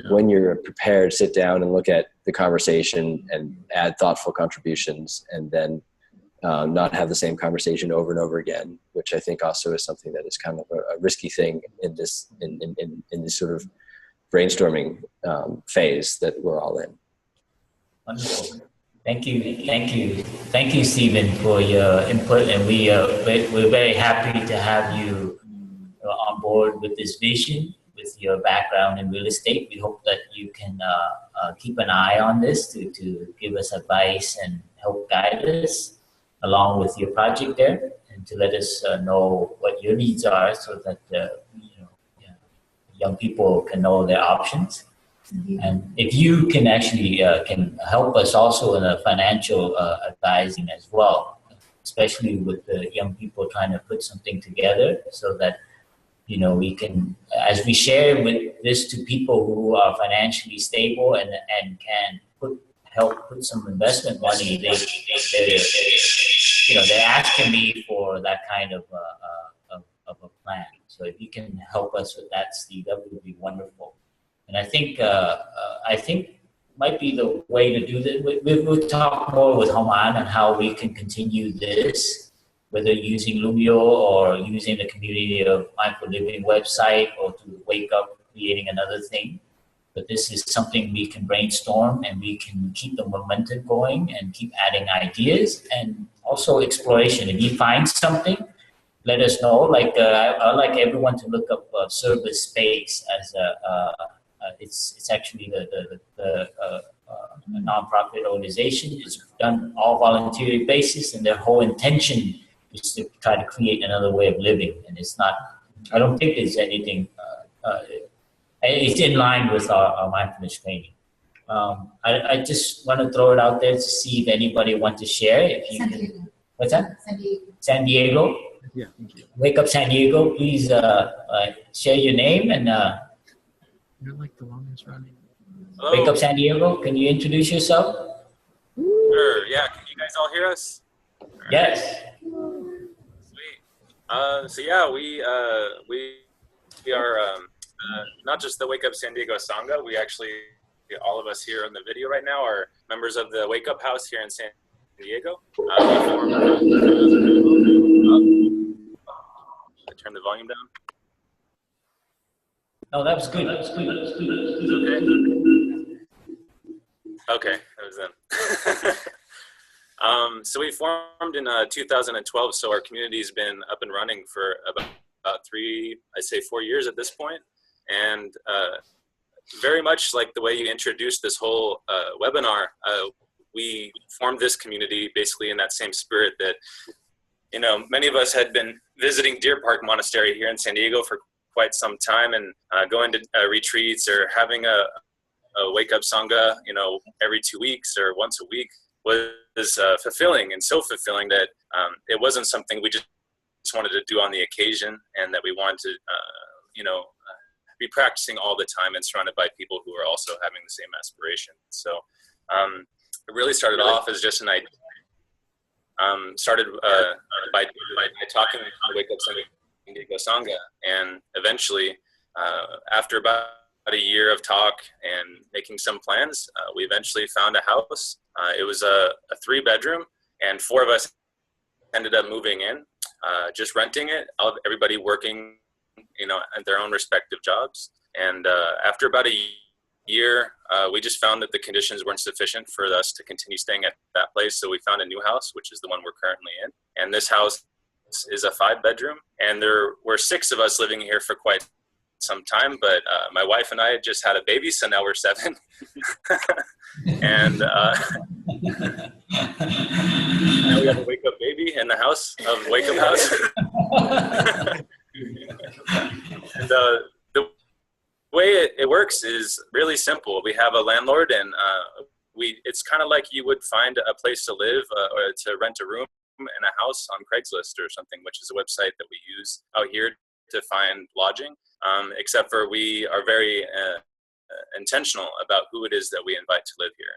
when you're prepared, sit down and look at the conversation and add thoughtful contributions, and then not have the same conversation over and over again, which I think also is something that is kind of a risky thing in this sort of brainstorming phase that we're all in. Wonderful. Thank you, Stephen, for your input, and we're very happy to have you on board with this vision. With your background in real estate, we hope that you can keep an eye on this to give us advice and help guide us along with your project there, and to let us know what your needs are, so that young people can know their options. Mm-hmm. And if you can actually can help us also in a financial advising as well, especially with the young people trying to put something together, so that we can, as we share with this to people who are financially stable and can help put some investment money, they're asking me for that kind of a plan. So So if you can help us with that, Steve, that would be wonderful. And I think might be the way to do this. We'll talk more with Homan on how we can continue this, whether using Lumio or using the Community of Mindful Living website or to Wake Up, creating another thing. But this is something we can brainstorm and we can keep the momentum going and keep adding ideas and also exploration. If you find something, let us know. Like I'd like everyone to look up Service Space as it's actually the a nonprofit organization. It's done all volunteer basis, and their whole intention is to try to create another way of living. And it's not. I don't think there's anything. It's in line with our mindfulness training. I just want to throw it out there to see if anybody wants to share. If you can, what's that? San Diego. Yeah, thank you. Wake Up San Diego. Please share your name and. You're like the longest running. Hello. Wake Up San Diego. Can you introduce yourself? Sure. Yeah. Can you guys all hear us? Yes. Sweet. So yeah, we are not just the Wake Up San Diego Sangha. We actually, all of us here in the video right now are members of the Wake Up House here in San Diego. Turn the volume down. No, that was good. Okay, that was them. So we formed in 2012, so our community's been up and running for about 4 years at this point. And very much like the way you introduced this whole webinar, we formed this community basically in that same spirit that, you know, many of us had been visiting Deer Park Monastery here in San Diego for quite some time, and going to retreats or having a wake up sangha, you know, every 2 weeks or once a week was fulfilling, and so fulfilling that it wasn't something we just wanted to do on the occasion, and that we wanted to, be practicing all the time and surrounded by people who are also having the same aspiration. So it really started off as just an idea. Started by talking to the Wake Up San Diego Sangha, and eventually, after about a year of talk and making some plans, we eventually found a house. It was a 3-bedroom, and 4 of us ended up moving in, just renting it. Everybody working, you know, at their own respective jobs. And after about a year, we just found that the conditions weren't sufficient for us to continue staying at that place. So we found a new house, which is the one we're currently in. And this house is a 5-bedroom, and there were 6 of us living here for quite some time, but my wife and I just had a baby, so now we're 7. And now we have a Wake Up baby in the house of Wake Up House. And the way it works is really simple. We have a landlord, and it's kind of like you would find a place to live or to rent a room in a house on Craigslist or something, which is a website that we use out here to find lodging, except for we are very intentional about who it is that we invite to live here.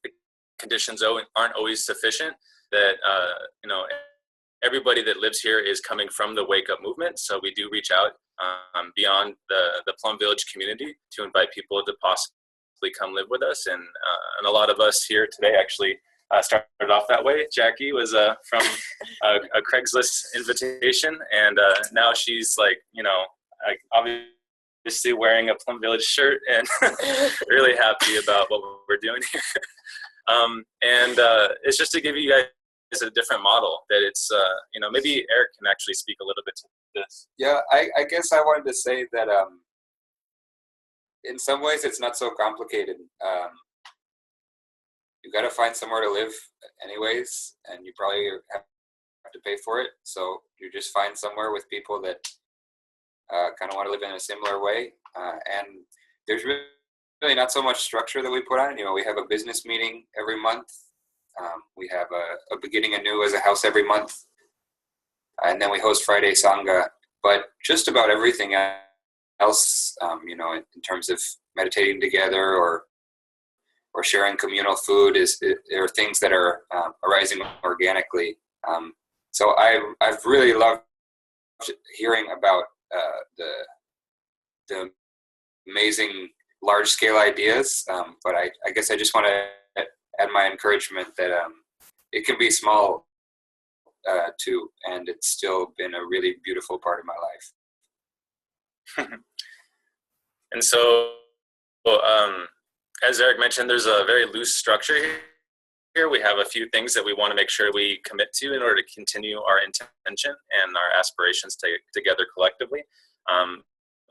The conditions aren't always sufficient, that everybody that lives here is coming from the Wake Up movement, so we do reach out beyond the Plum Village community to invite people to possibly come live with us, and a lot of us here today actually started off that way. Jackie was from a Craigslist invitation, and now she's like, obviously wearing a Plum Village shirt and really happy about what we're doing here. And it's just to give you guys a different model that it's, maybe Eric can actually speak a little bit to this. Yeah, I guess I wanted to say that in some ways it's not so complicated. You got to find somewhere to live anyways, and you probably have to pay for it. So you just find somewhere with people that kind of want to live in a similar way. And there's really not so much structure that we put on it. We have a business meeting every month. We have a beginning anew as a house every month. And then we host Friday Sangha. But just about everything else, in terms of meditating together or sharing communal food are things that are arising organically. So I've really loved hearing about the amazing large scale ideas. But I guess I just want to add my encouragement that it can be small too, and it's still been a really beautiful part of my life. And so, as Eric mentioned, there's a very loose structure here. We have a few things that we want to make sure we commit to in order to continue our intention and our aspirations together collectively.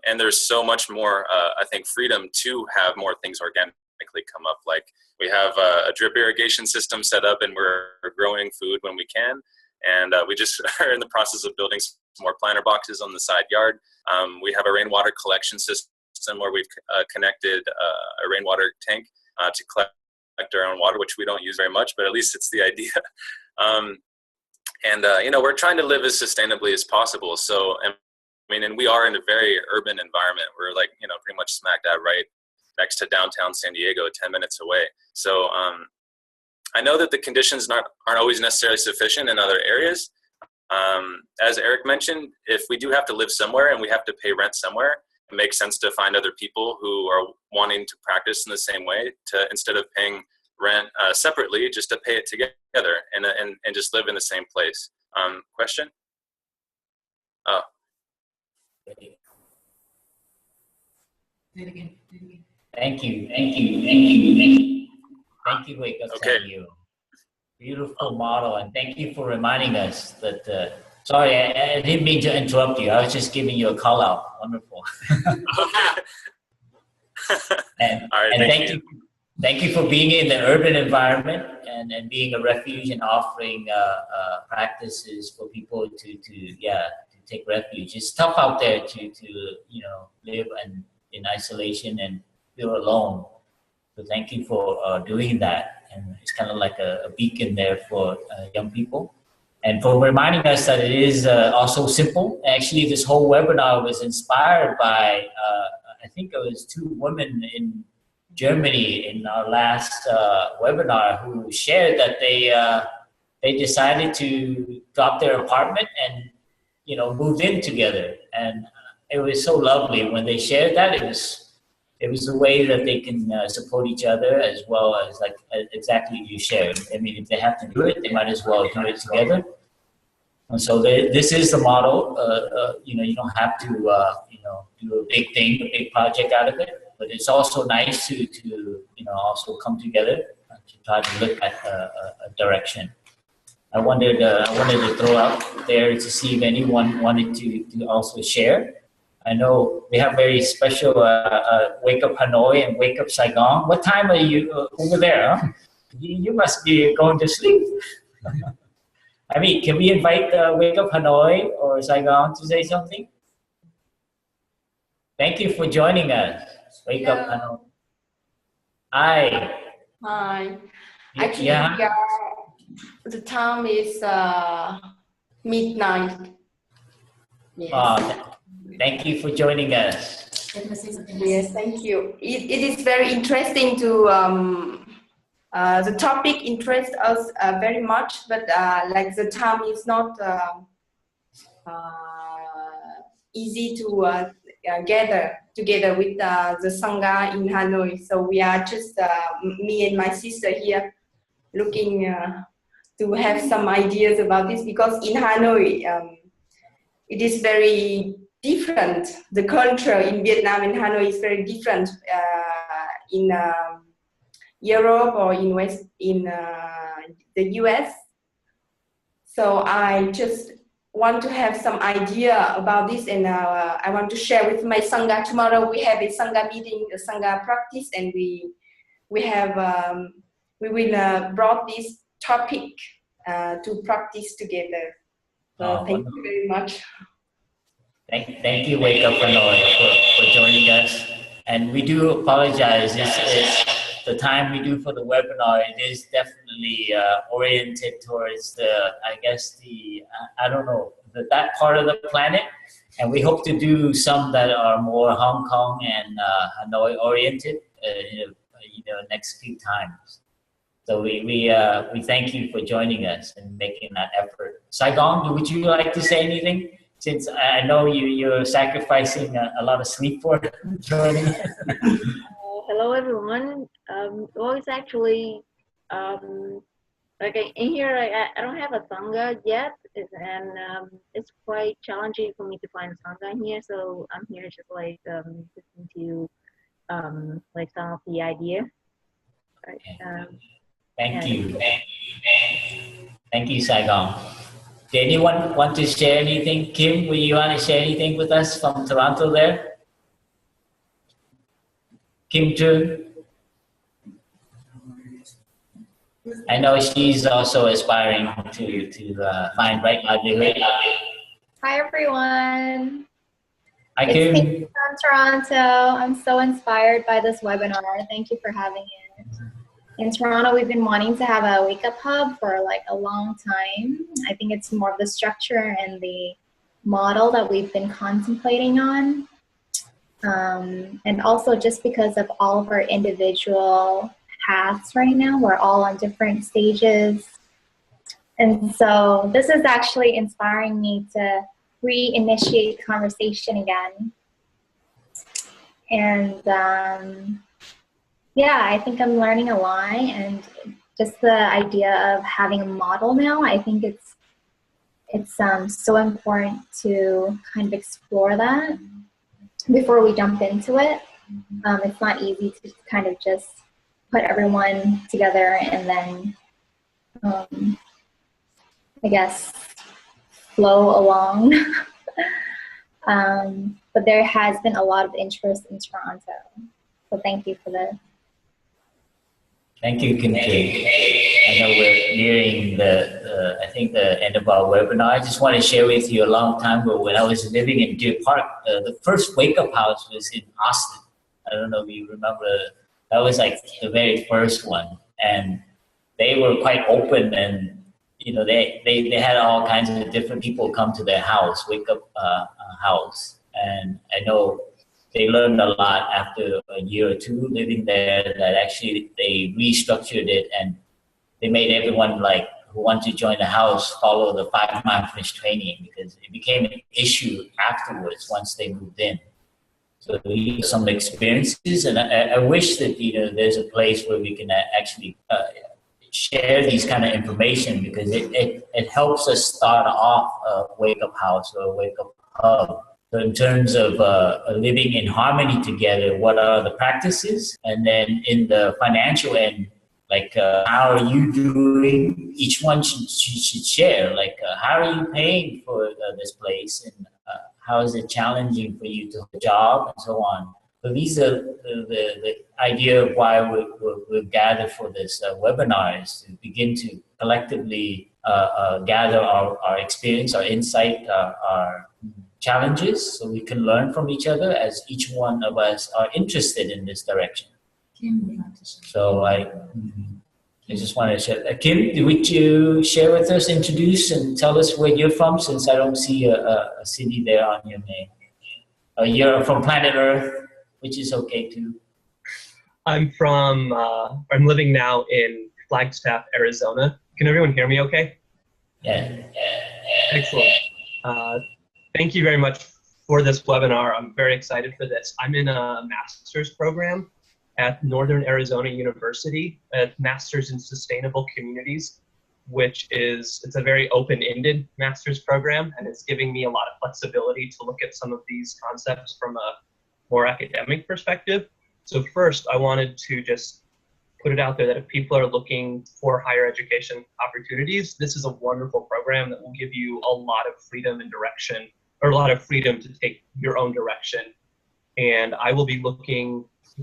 And there's so much more, I think, freedom to have more things organically come up. Like we have a drip irrigation system set up, and we're growing food when we can. And we just are in the process of building some more planter boxes on the side yard. We have a rainwater collection system where we've connected a rainwater tank to collect our own water, which we don't use very much, but at least it's the idea. We're trying to live as sustainably as possible. So, and we are in a very urban environment. We're like, pretty much smack dab right next to downtown San Diego, 10 minutes away. So I know that the conditions aren't always necessarily sufficient in other areas. As Eric mentioned, if we do have to live somewhere and we have to pay rent somewhere, it makes sense to find other people who are wanting to practice in the same way, to instead of paying rent separately, just to pay it together and just live in the same place. Question? Oh. Thank you, Wake Up Sanghas. Beautiful model, and thank you for reminding us that. Sorry, I didn't mean to interrupt you. I was just giving you a call out. Wonderful. and thank you for being in the urban environment and being a refuge and offering practices for people to take refuge. It's tough out there to live in isolation and feel alone. So thank you for doing that. And it's kind of like a beacon there for young people. And for reminding us that it is also simple. Actually, this whole webinar was inspired by, I think it was 2 women in Germany in our last webinar who shared that they decided to drop their apartment and, move in together. And it was so lovely when they shared that. It was a way that they can support each other, as well as like exactly you shared. I mean, if they have to do it, they might as well do it together. And so this is the model. You don't have to do a big thing, a big project out of it. But it's also nice to also come together to try to look at a direction. I wanted to throw out there to see if anyone wanted to also share. I know we have very special Wake Up Hanoi and Wake Up Saigon. What time are you over there? Huh? You must be going to sleep. I mean, can we invite Wake Up Hanoi or Saigon to say something? Thank you for joining us. Wake Up Hanoi. Hi. Hi. Actually, the time is midnight. Yes. Thank you for joining us. Yes, thank you. It is very interesting to, the topic interests us very much, but like the time is not easy to gather together with the sangha in Hanoi. So we are just, me and my sister here, looking to have some ideas about this, because in Hanoi, it is very different. The culture in Vietnam and Hanoi is very different in Europe or in the US. So I just want to have some idea about this, and I want to share with my sangha. Tomorrow we have a sangha meeting, a sangha practice, and we will brought this topic to practice together. So thank you very much. Thank you, Wake Up Hanoi, for joining us. And we do apologize. This is the time we do for the webinar. It is definitely oriented towards that part of the planet. And we hope to do some that are more Hong Kong and Hanoi oriented, next few times. So we thank you for joining us and making that effort. Saigon, would you like to say anything? since I know you're sacrificing a lot of sleep for joining. Hello everyone. Well, it's actually like in here I don't have a sangha yet, and it's quite challenging for me to find a sangha in here. So I'm here just like listening to like some of the idea. Right. Thank you. Thank you, Saigon. Did anyone want to share anything? Kim, will you want to share anything with us from Toronto there? Kim Jun? I know she's also aspiring to find right livelihood. Hi everyone. Hi It's Kim. Kate from Toronto. I'm so inspired by this webinar. Thank you for having it. In Toronto, we've been wanting to have a wake-up hub for like a long time. I think it's more of the structure and the model that we've been contemplating on. And also just because of all of our individual paths right now, we're all on different stages. And so this is actually inspiring me to reinitiate conversation again. And yeah, I think I'm learning a lot, and just the idea of having a model now, I think it's so important to kind of explore that before we jump into it. It's not easy to kind of just put everyone together and then, I guess, flow along. But there has been a lot of interest in Toronto. So thank you for this. Thank you, Kim K. I know we're nearing I think the end of our webinar. I just want to share with you a long time ago when I was living in Deer Park, the first wake-up house was in Austin. I don't know if you remember, that was like the very first one. And they were quite open, and you know, they had all kinds of different people come to their house, wake-up house. And I know they learned a lot after a year or two living there, that actually they restructured it and they made everyone like who want to join the house follow the 5 mindfulness training, because it became an issue afterwards once they moved in. So these are some experiences, and I wish that there's a place where we can actually share these kind of information, because it helps us start off a wake-up house or a wake-up hub. So in terms of living in harmony together, what are the practices? And then in the financial end, like how are you doing? Each one should share, like how are you paying for this place? And how is it challenging for you to have a job and so on? So these are the idea of why we've gathered for this webinar, is to begin to collectively gather our experience, our insight, our challenges, so we can learn from each other as each one of us are interested in this direction. So I just want to share. Kim, would you share with us, introduce and tell us where you're from, since I don't see a city there on your name. You're from planet Earth, which is okay too. I'm living now in Flagstaff, Arizona. Can everyone hear me okay? Yeah. Excellent. Thank you very much for this webinar. I'm very excited for this. I'm in a master's program at Northern Arizona University, at Masters in Sustainable Communities, it's a very open-ended master's program, and it's giving me a lot of flexibility to look at some of these concepts from a more academic perspective. So first, I wanted to just put it out there that if people are looking for higher education opportunities, this is a wonderful program that will give you a lot of freedom and direction, or a lot of freedom to take your own direction. And I will be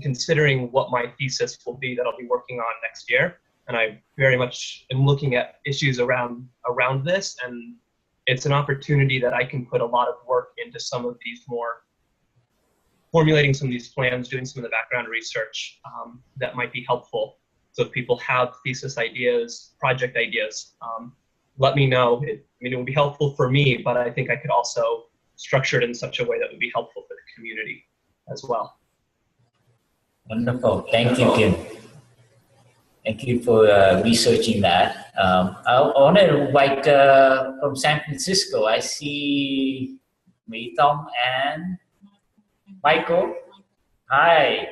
considering what my thesis will be that I'll be working on next year. And I very much am looking at issues around this, and it's an opportunity that I can put a lot of work into some of these formulating some of ththese plans, doing some of the background research that might be helpful. So if people have thesis ideas, project ideas, let me know. It would be helpful for me, but I think I could also structure it in such a way that would be helpful for the community as well. Wonderful. Thank you, Kim. Thank you for researching that. I want to invite from San Francisco. I see Mỹ Tong and Michael. Hi,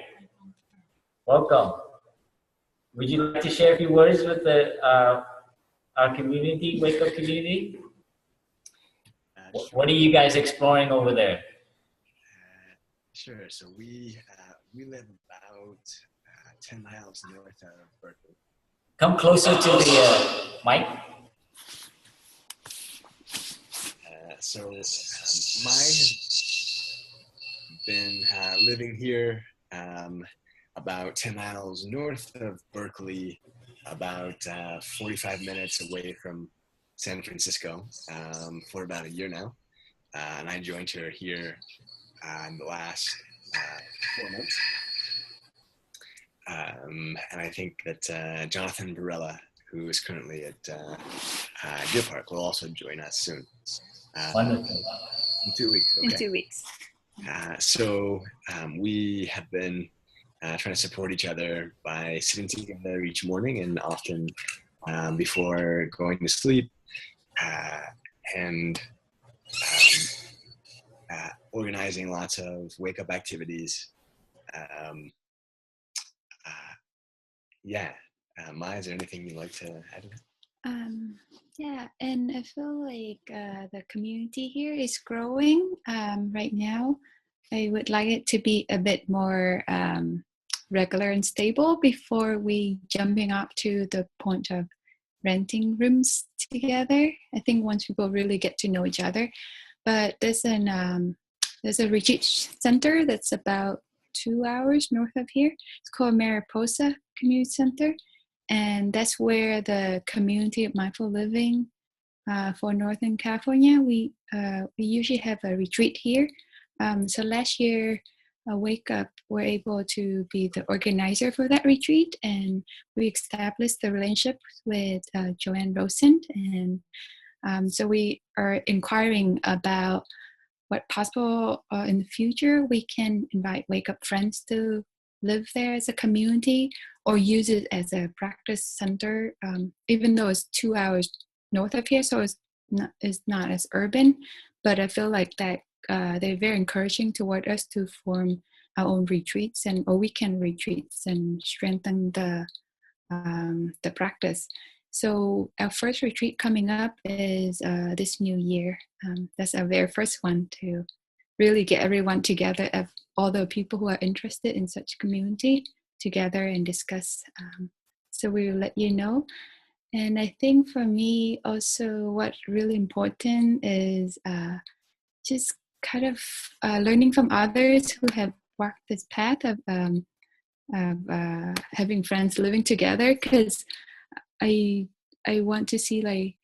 welcome. Would you like to share a few words with the our community, Wake Up community? What are you guys exploring over there? Sure. So we live about 10 miles north of Berkeley. Come closer to the mic. Mai has been living here about 10 miles north of Berkeley, about 45 minutes away from San Francisco for about a year now. And I joined her here in the last 4 months. And I think that Jonathan Barella, who is currently at Deer Park, will also join us soon. Wonderful. In 2 weeks. Okay. In 2 weeks. So we have been trying to support each other by sitting together each morning and often before going to sleep, and organizing lots of wake-up activities. Mai, is there anything you'd like to add to that? Yeah, and I feel like the community here is growing right now. I would like it to be a bit more regular and stable before we jumping up to the point of renting rooms together. I think once people really get to know each other. But there's a retreat center that's about 2 hours north of here. It's called Mariposa Community Center. And that's where the community of mindful living for Northern California, we usually have a retreat here. So last year, Wake Up were able to be the organizer for that retreat, and we established the relationship with Joanne Rosen. And so we are inquiring about what possible in the future we can invite Wake Up friends to live there as a community or use it as a practice center, even though it's 2 hours north of here, so it's not as urban. But I feel like that they're very encouraging toward us to form our own retreats or weekend retreats and strengthen the practice. So our first retreat coming up is this new year. That's our very first one to really get everyone together, of all the people who are interested in such community together and discuss. So we will let you know. And I think for me also what's really important is just kind of learning from others who have walked this path of having friends living together, because I want to see like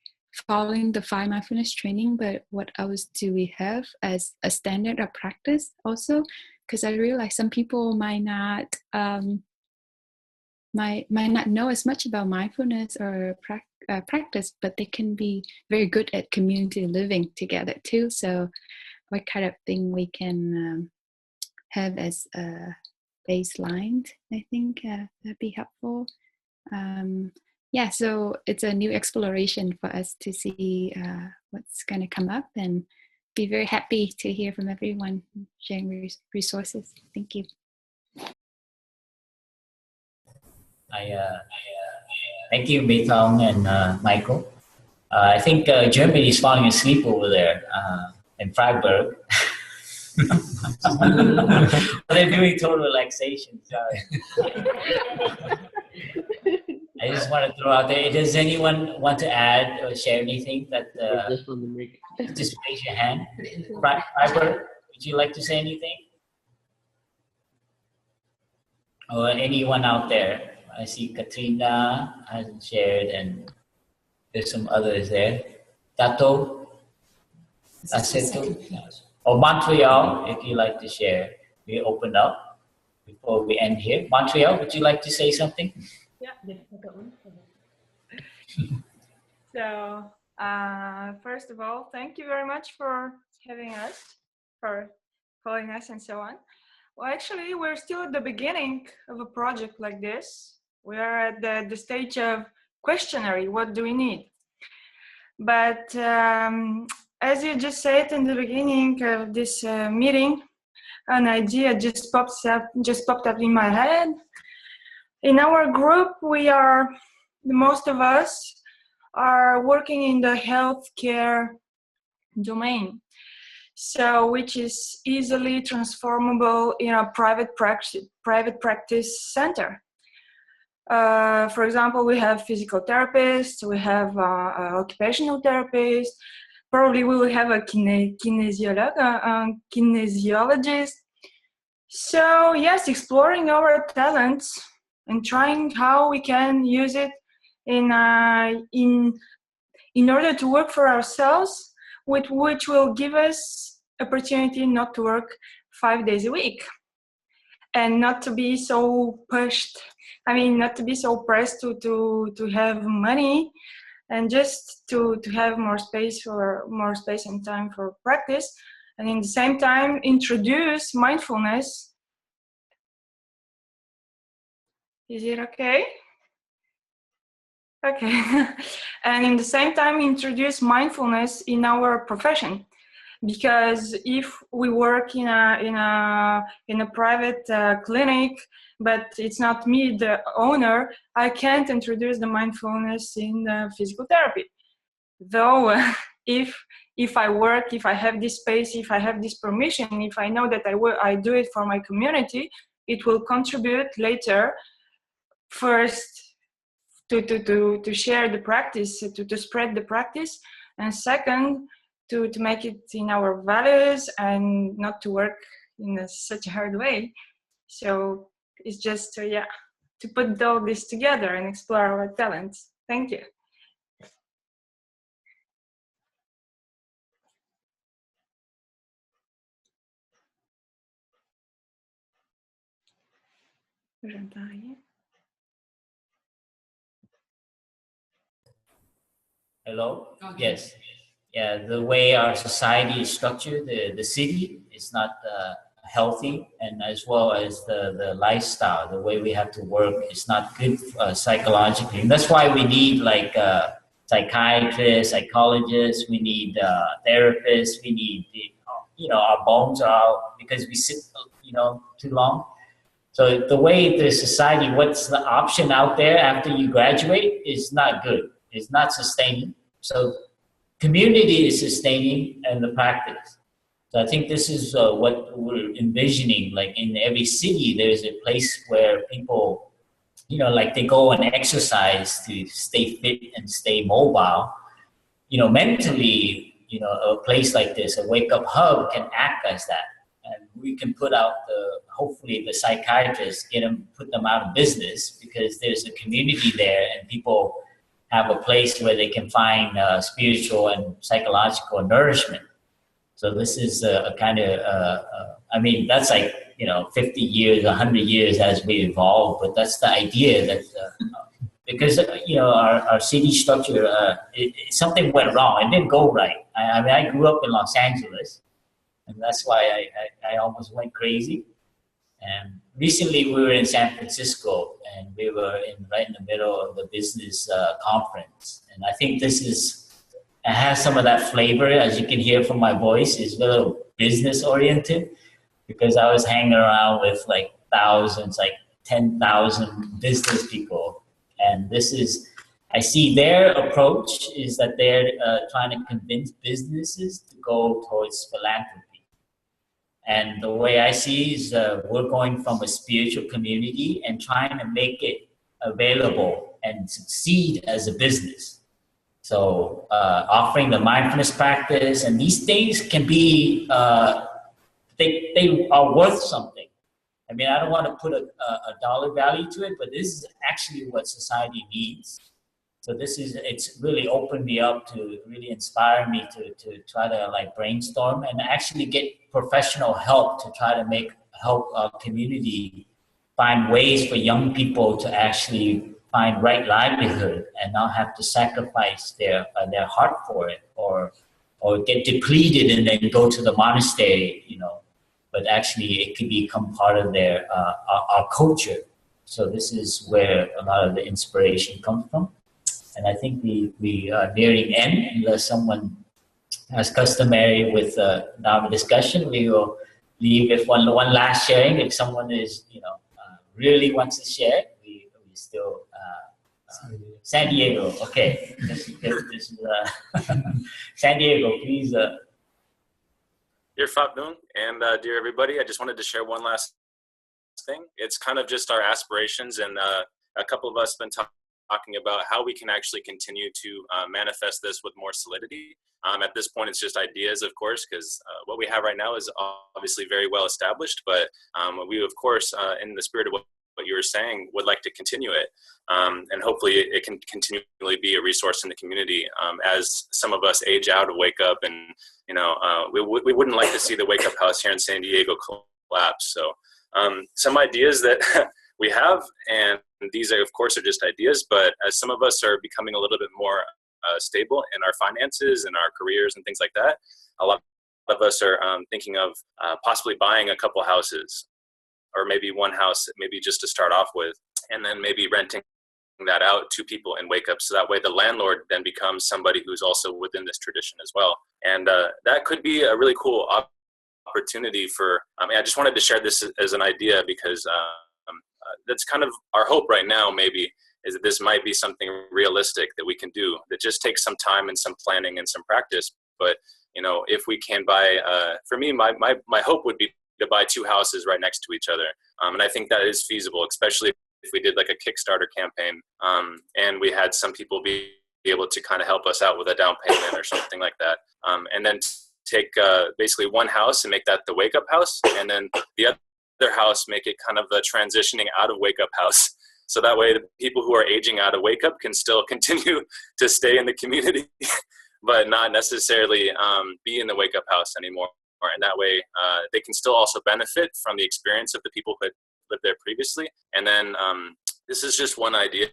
following the 5 mindfulness training, but what else do we have as a standard of practice also? Because I realize some people might not know as much about mindfulness or practice, but they can be very good at community living together too. So what kind of thing we can have as a baseline, I think that'd be helpful. So it's a new exploration for us to see what's going to come up, and be very happy to hear from everyone sharing resources. Thank you. Thank you, Mỹ Tong and Michael. I think Germany is falling asleep over there in Freiburg. They're doing total relaxation. Sorry. I just want to throw out there. Does anyone want to add or share anything? That just raise your hand. Freiburg, would you like to say anything? Or anyone out there? I see Katrina hasn't shared, and there's some others there. Tato, Aceto, or Montreal, if you like to share. We open up before we end here. Montreal, would you like to say something? Yeah. So, first of all, thank you very much for having us, for calling us and so on. Well, actually, we're still at the beginning of a project like this. We are at the stage of questionary, what do we need? But as you just said in the beginning of this meeting, an idea just popped up in my head. In our group, most of us are working in the healthcare domain, so which is easily transformable in a private practice center. For example, we have physical therapists, we have occupational therapists, probably we will have a kinesiologist. So yes, exploring our talents and trying how we can use it in order to work for ourselves, which will give us opportunity not to work 5 days a week and not to be so pushed. I mean, not to be so pressed to have money, and just to have more space and time for practice, and in the same time introduce mindfulness. Is it okay? Okay. And in the same time introduce mindfulness in our profession, because if we work in a private clinic, but it's not me, the owner, I can't introduce the mindfulness in physical therapy. Though if I work, if I have this space, if I have this permission, if I know that I do it for my community, it will contribute later, first to share the practice, to spread the practice, and second, to make it in our values and not to work in such a hard way. So it's just to put all this together and explore our talents. Thank you. Hello? Yes. Yeah, the way our society is structured, the city is not healthy, and as well as the lifestyle, the way we have to work is not good psychologically. And that's why we need like psychiatrists, psychologists, we need therapists, we need, our bones are out because we sit, too long. So the way the society, what's the option out there after you graduate is not good. It's not sustaining. So community is sustaining and the practice. So I think this is what we're envisioning. Like in every city, there's a place where people, like they go and exercise to stay fit and stay mobile. Mentally, a place like this, a wake-up hub can act as that. And we can put out hopefully the psychiatrists, put them out of business, because there's a community there and people have a place where they can find spiritual and psychological nourishment. So this is a kind of, that's like, 50 years, 100 years as we evolve, but that's the idea that, because, our city structure, something went wrong. It didn't go right. I grew up in Los Angeles, and that's why I almost went crazy. And recently we were in San Francisco, and we were right in the middle of the business conference. And I think it has some of that flavor, as you can hear from my voice, is a little business oriented, because I was hanging around with like thousands, like 10,000 business people. And I see their approach is that they're trying to convince businesses to go towards philanthropy. And the way I see is we're going from a spiritual community and trying to make it available and succeed as a business. So offering the mindfulness practice, and these things can be, they are worth something. I don't want to put a dollar value to it, but this is actually what society needs. So it's really opened me up to really inspire me to try to like brainstorm and actually get professional help to try to help our community find ways for young people to actually find right livelihood and not have to sacrifice their heart for it or get depleted and then go to the monastery, but actually it can become part of their our culture. So this is where a lot of the inspiration comes from. And I think we are nearing end, unless someone as customary with now the discussion, we will leave with one last sharing. If someone is, really wants to share, we still San Diego. Okay, this is San Diego. Please. Dear Phap Dung and dear everybody, I just wanted to share one last thing. It's kind of just our aspirations, and a couple of us have been talking about how we can actually continue to manifest this with more solidity. At this point, it's just ideas, of course, because what we have right now is obviously very well established, but we, of course, in the spirit of what you were saying, would like to continue it. And hopefully it can continually be a resource in the community as some of us age out of Wake Up, and we wouldn't like to see the Wake Up House here in San Diego collapse. So some ideas that we have, and these are, of course, are just ideas, but as some of us are becoming a little bit more stable in our finances and our careers and things like that, a lot of us are thinking of possibly buying a couple houses, or maybe one house, maybe just to start off with, and then maybe renting that out to people in Wake Up, so that way the landlord then becomes somebody who's also within this tradition as well. And that could be a really cool opportunity for, I just wanted to share this as an idea, because that's kind of our hope right now, maybe, is that this might be something realistic that we can do, that just takes some time and some planning and some practice. But if we can buy, for me, my hope would be to buy 2 houses right next to each other. And I think that is feasible, especially if we did like a Kickstarter campaign, and we had some people be able to kind of help us out with a down payment or something like that. And then take basically one house and make that the Wake Up House, and then the other house, make it kind of the transitioning out of Wake Up House. So that way the people who are aging out of Wake Up can still continue to stay in the community, but not necessarily be in the Wake Up House anymore. And that way they can still also benefit from the experience of the people who had lived there previously. And then this is just one idea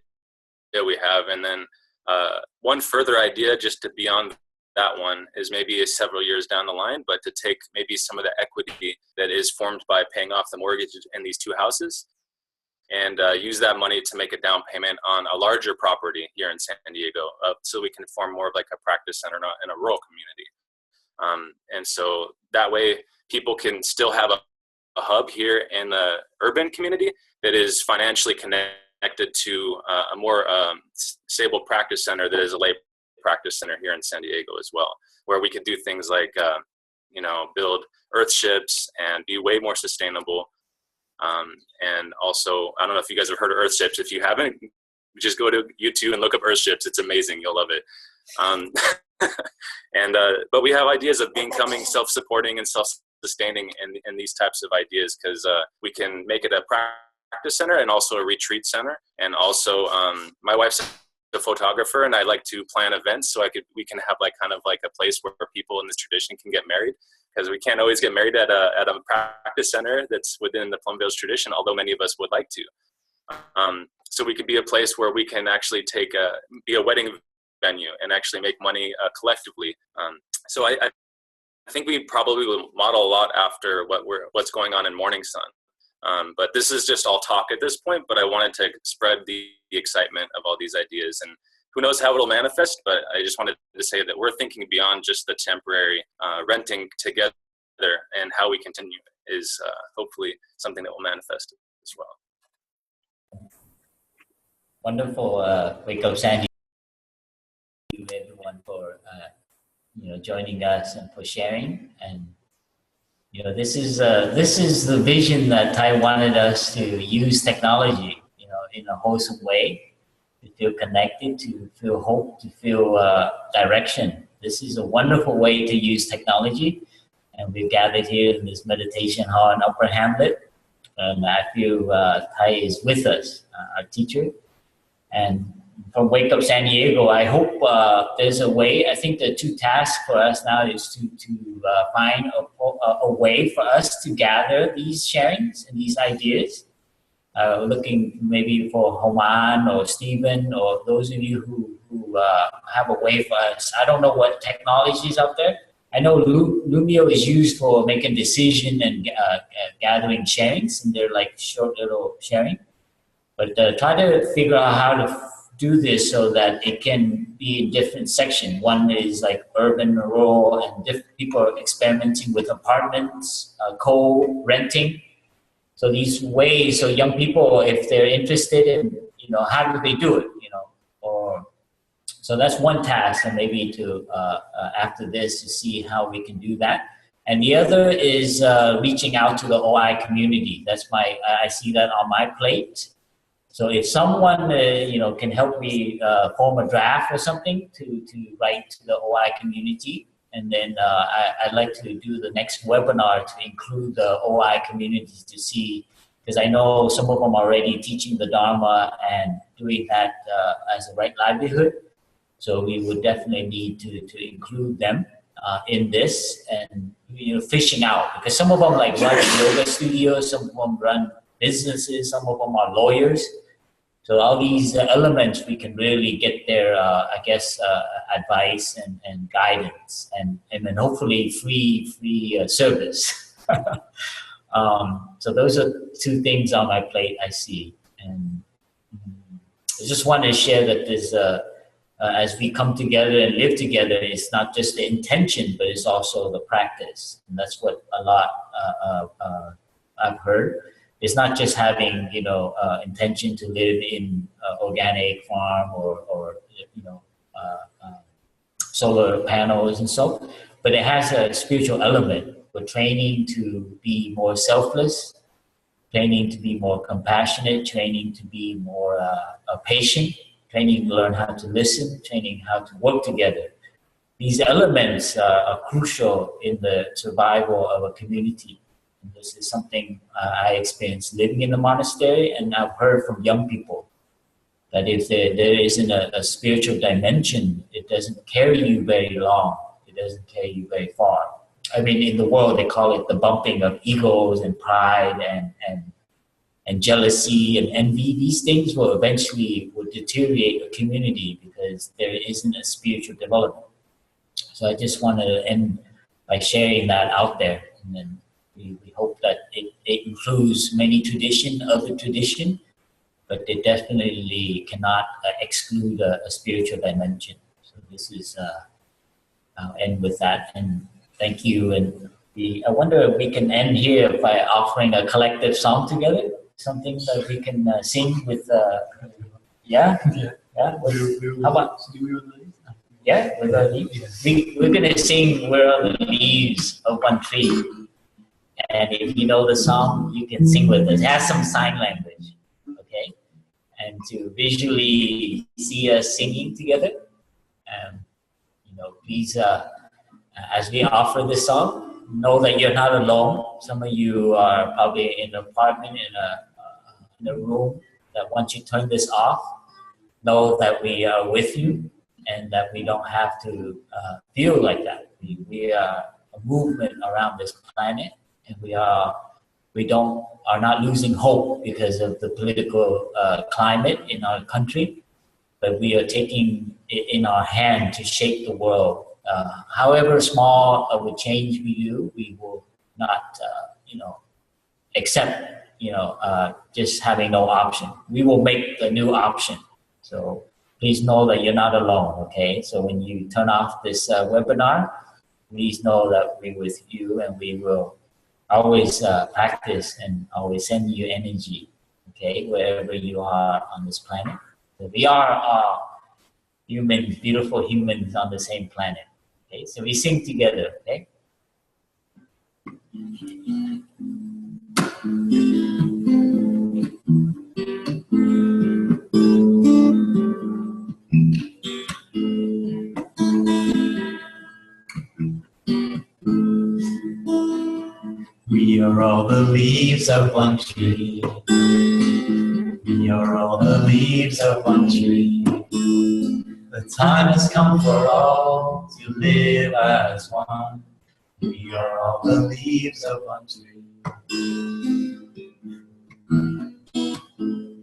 that we have. And then one further idea, just to beyond that one, is maybe several years down the line, but to take maybe some of the equity that is formed by paying off the mortgage in these 2 houses, and use that money to make a down payment on a larger property here in San Diego, so we can form more of like a practice center in a rural community. And so that way people can still have a hub here in the urban community that is financially connected to a more stable practice center that is a lay practice center here in San Diego as well, where we could do things like build earth ships and be way more sustainable. And also, I don't know if you guys have heard of earth ships. If you haven't, just go to YouTube and look up earth ships. It's amazing. You'll love it. But we have ideas of becoming self-supporting and self-sustaining in these types of ideas, because we can make it a practice center and also a retreat center. And also, my wife's a photographer, and I like to plan events, so we can have like kind of like a place where people in this tradition can get married, because we can't always get married at a practice center that's within the Plum Village tradition, although many of us would like to. So we could be a place where we can actually be a wedding venue and actually make money collectively. So I think we probably will model a lot after what's going on in MorningSun. But this is just all talk at this point, but I wanted to spread the excitement of all these ideas, and who knows how it'll manifest, but I just wanted to say that we're thinking beyond just the temporary renting together, and how we continue is hopefully something that will manifest as well. Wonderful. Wake Up San Diego. Thank you everyone for joining us and for sharing. And this is the vision that Tai wanted us to use technology, in a wholesome way, to feel connected, to feel hope, to feel direction. This is a wonderful way to use technology, and we've gathered here in this meditation hall in Upper Hamlet. And I feel Tai is with us, our teacher. And from Wake Up San Diego, I hope there's a way. I think the 2 tasks for us now is to find a way for us to gather these sharings and these ideas. Looking maybe for Homan or Stephen, or those of you who have a way for us. I don't know what technology is out there. I know Lumio is used for making decision and gathering sharings, and they're like short little sharing. But try to figure out how to do this so that it can be in different sections. One is like urban, rural, and different people are experimenting with apartments, co-renting. So these ways, so young people, if they're interested in, how do they do it, or so that's one task, and maybe to after this to see how we can do that. And the other is reaching out to the OI community. That's I see that on my plate. So if someone can help me form a draft or something to write to the OI community, and then I'd like to do the next webinar to include the OI community to see, because I know some of them are already teaching the Dharma and doing that as a right livelihood. So we would definitely need to include them in this, and fishing out, because some of them like run yoga studios, some of them run businesses, some of them are lawyers. So all these elements, we can really get their, advice and guidance, and then hopefully free service. So those are two things on my plate I see. And I just wanted to share that there's, as we come together and live together, it's not just the intention, but it's also the practice. And that's what a lot I've heard. It's not just having, intention to live in organic farm or solar panels and so, but it has a spiritual element. We're training to be more selfless, training to be more compassionate, training to be more patient, training to learn how to listen, training how to work together. These elements are crucial in the survival of a community. And this is something I experienced living in the monastery, and I've heard from young people that if there isn't a spiritual dimension, it doesn't carry you very long. It doesn't carry you very far. I mean, in the world, they call it the bumping of egos and pride and jealousy and envy. These things will eventually deteriorate a community because there isn't a spiritual development. So I just want to end by sharing that out there. And then we hope that it includes many other tradition, but it definitely cannot exclude a spiritual dimension. So this is, I'll end with that. And thank you. And I wonder if we can end here by offering a collective song together, something that we can sing with, yeah? Yeah? How about? Yeah, we're on the leaves. We're going to sing We're on the Leaves of One Tree. And if you know the song, you can sing with us. It has some sign language, okay? And to visually see us singing together, please, as we offer this song, know that you're not alone. Some of you are probably in an apartment, in a room, that once you turn this off, know that we are with you and that we don't have to feel like that. We are a movement around this planet, and we are not losing hope because of the political climate in our country, but we are taking it in our hand to shape the world. However small of a change we do, we will not, accept, just having no option. We will make the new option. So please know that you're not alone, okay? So when you turn off this webinar, please know that we're with you, and we will always practice and always send you energy, okay, wherever you are on this planet. So we are humans, beautiful humans on the same planet. Okay, so we sing together, okay? We are all the leaves of one tree. We are all the leaves of one tree. The time has come for all to live as one. We are all the leaves of one tree.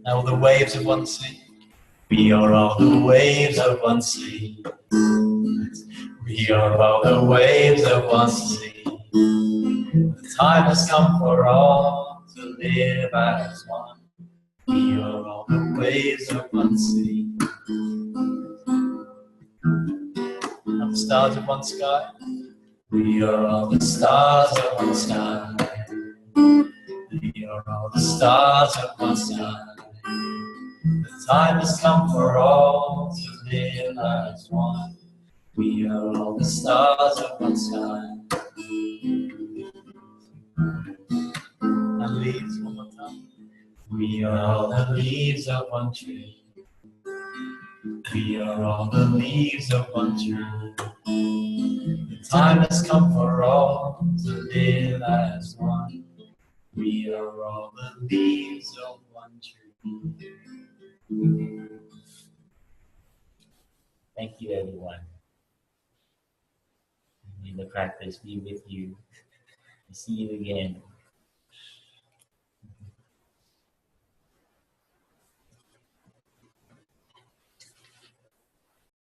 Now the waves of one sea. We are all the waves of one sea. We are all the waves of one sea. The time has come for all to live as one. We are all the waves of one sea. the stars of one sky. We are all the stars of one sky. We are all the stars of one sky. The time has come for all to live as one. We are all the stars of one sky. And leaves one more time. We are all the leaves of one tree. We are all the leaves of one tree. The time has come for all to live as one. We are all the leaves of one tree. Thank you, everyone. May the practice be with you. See you again.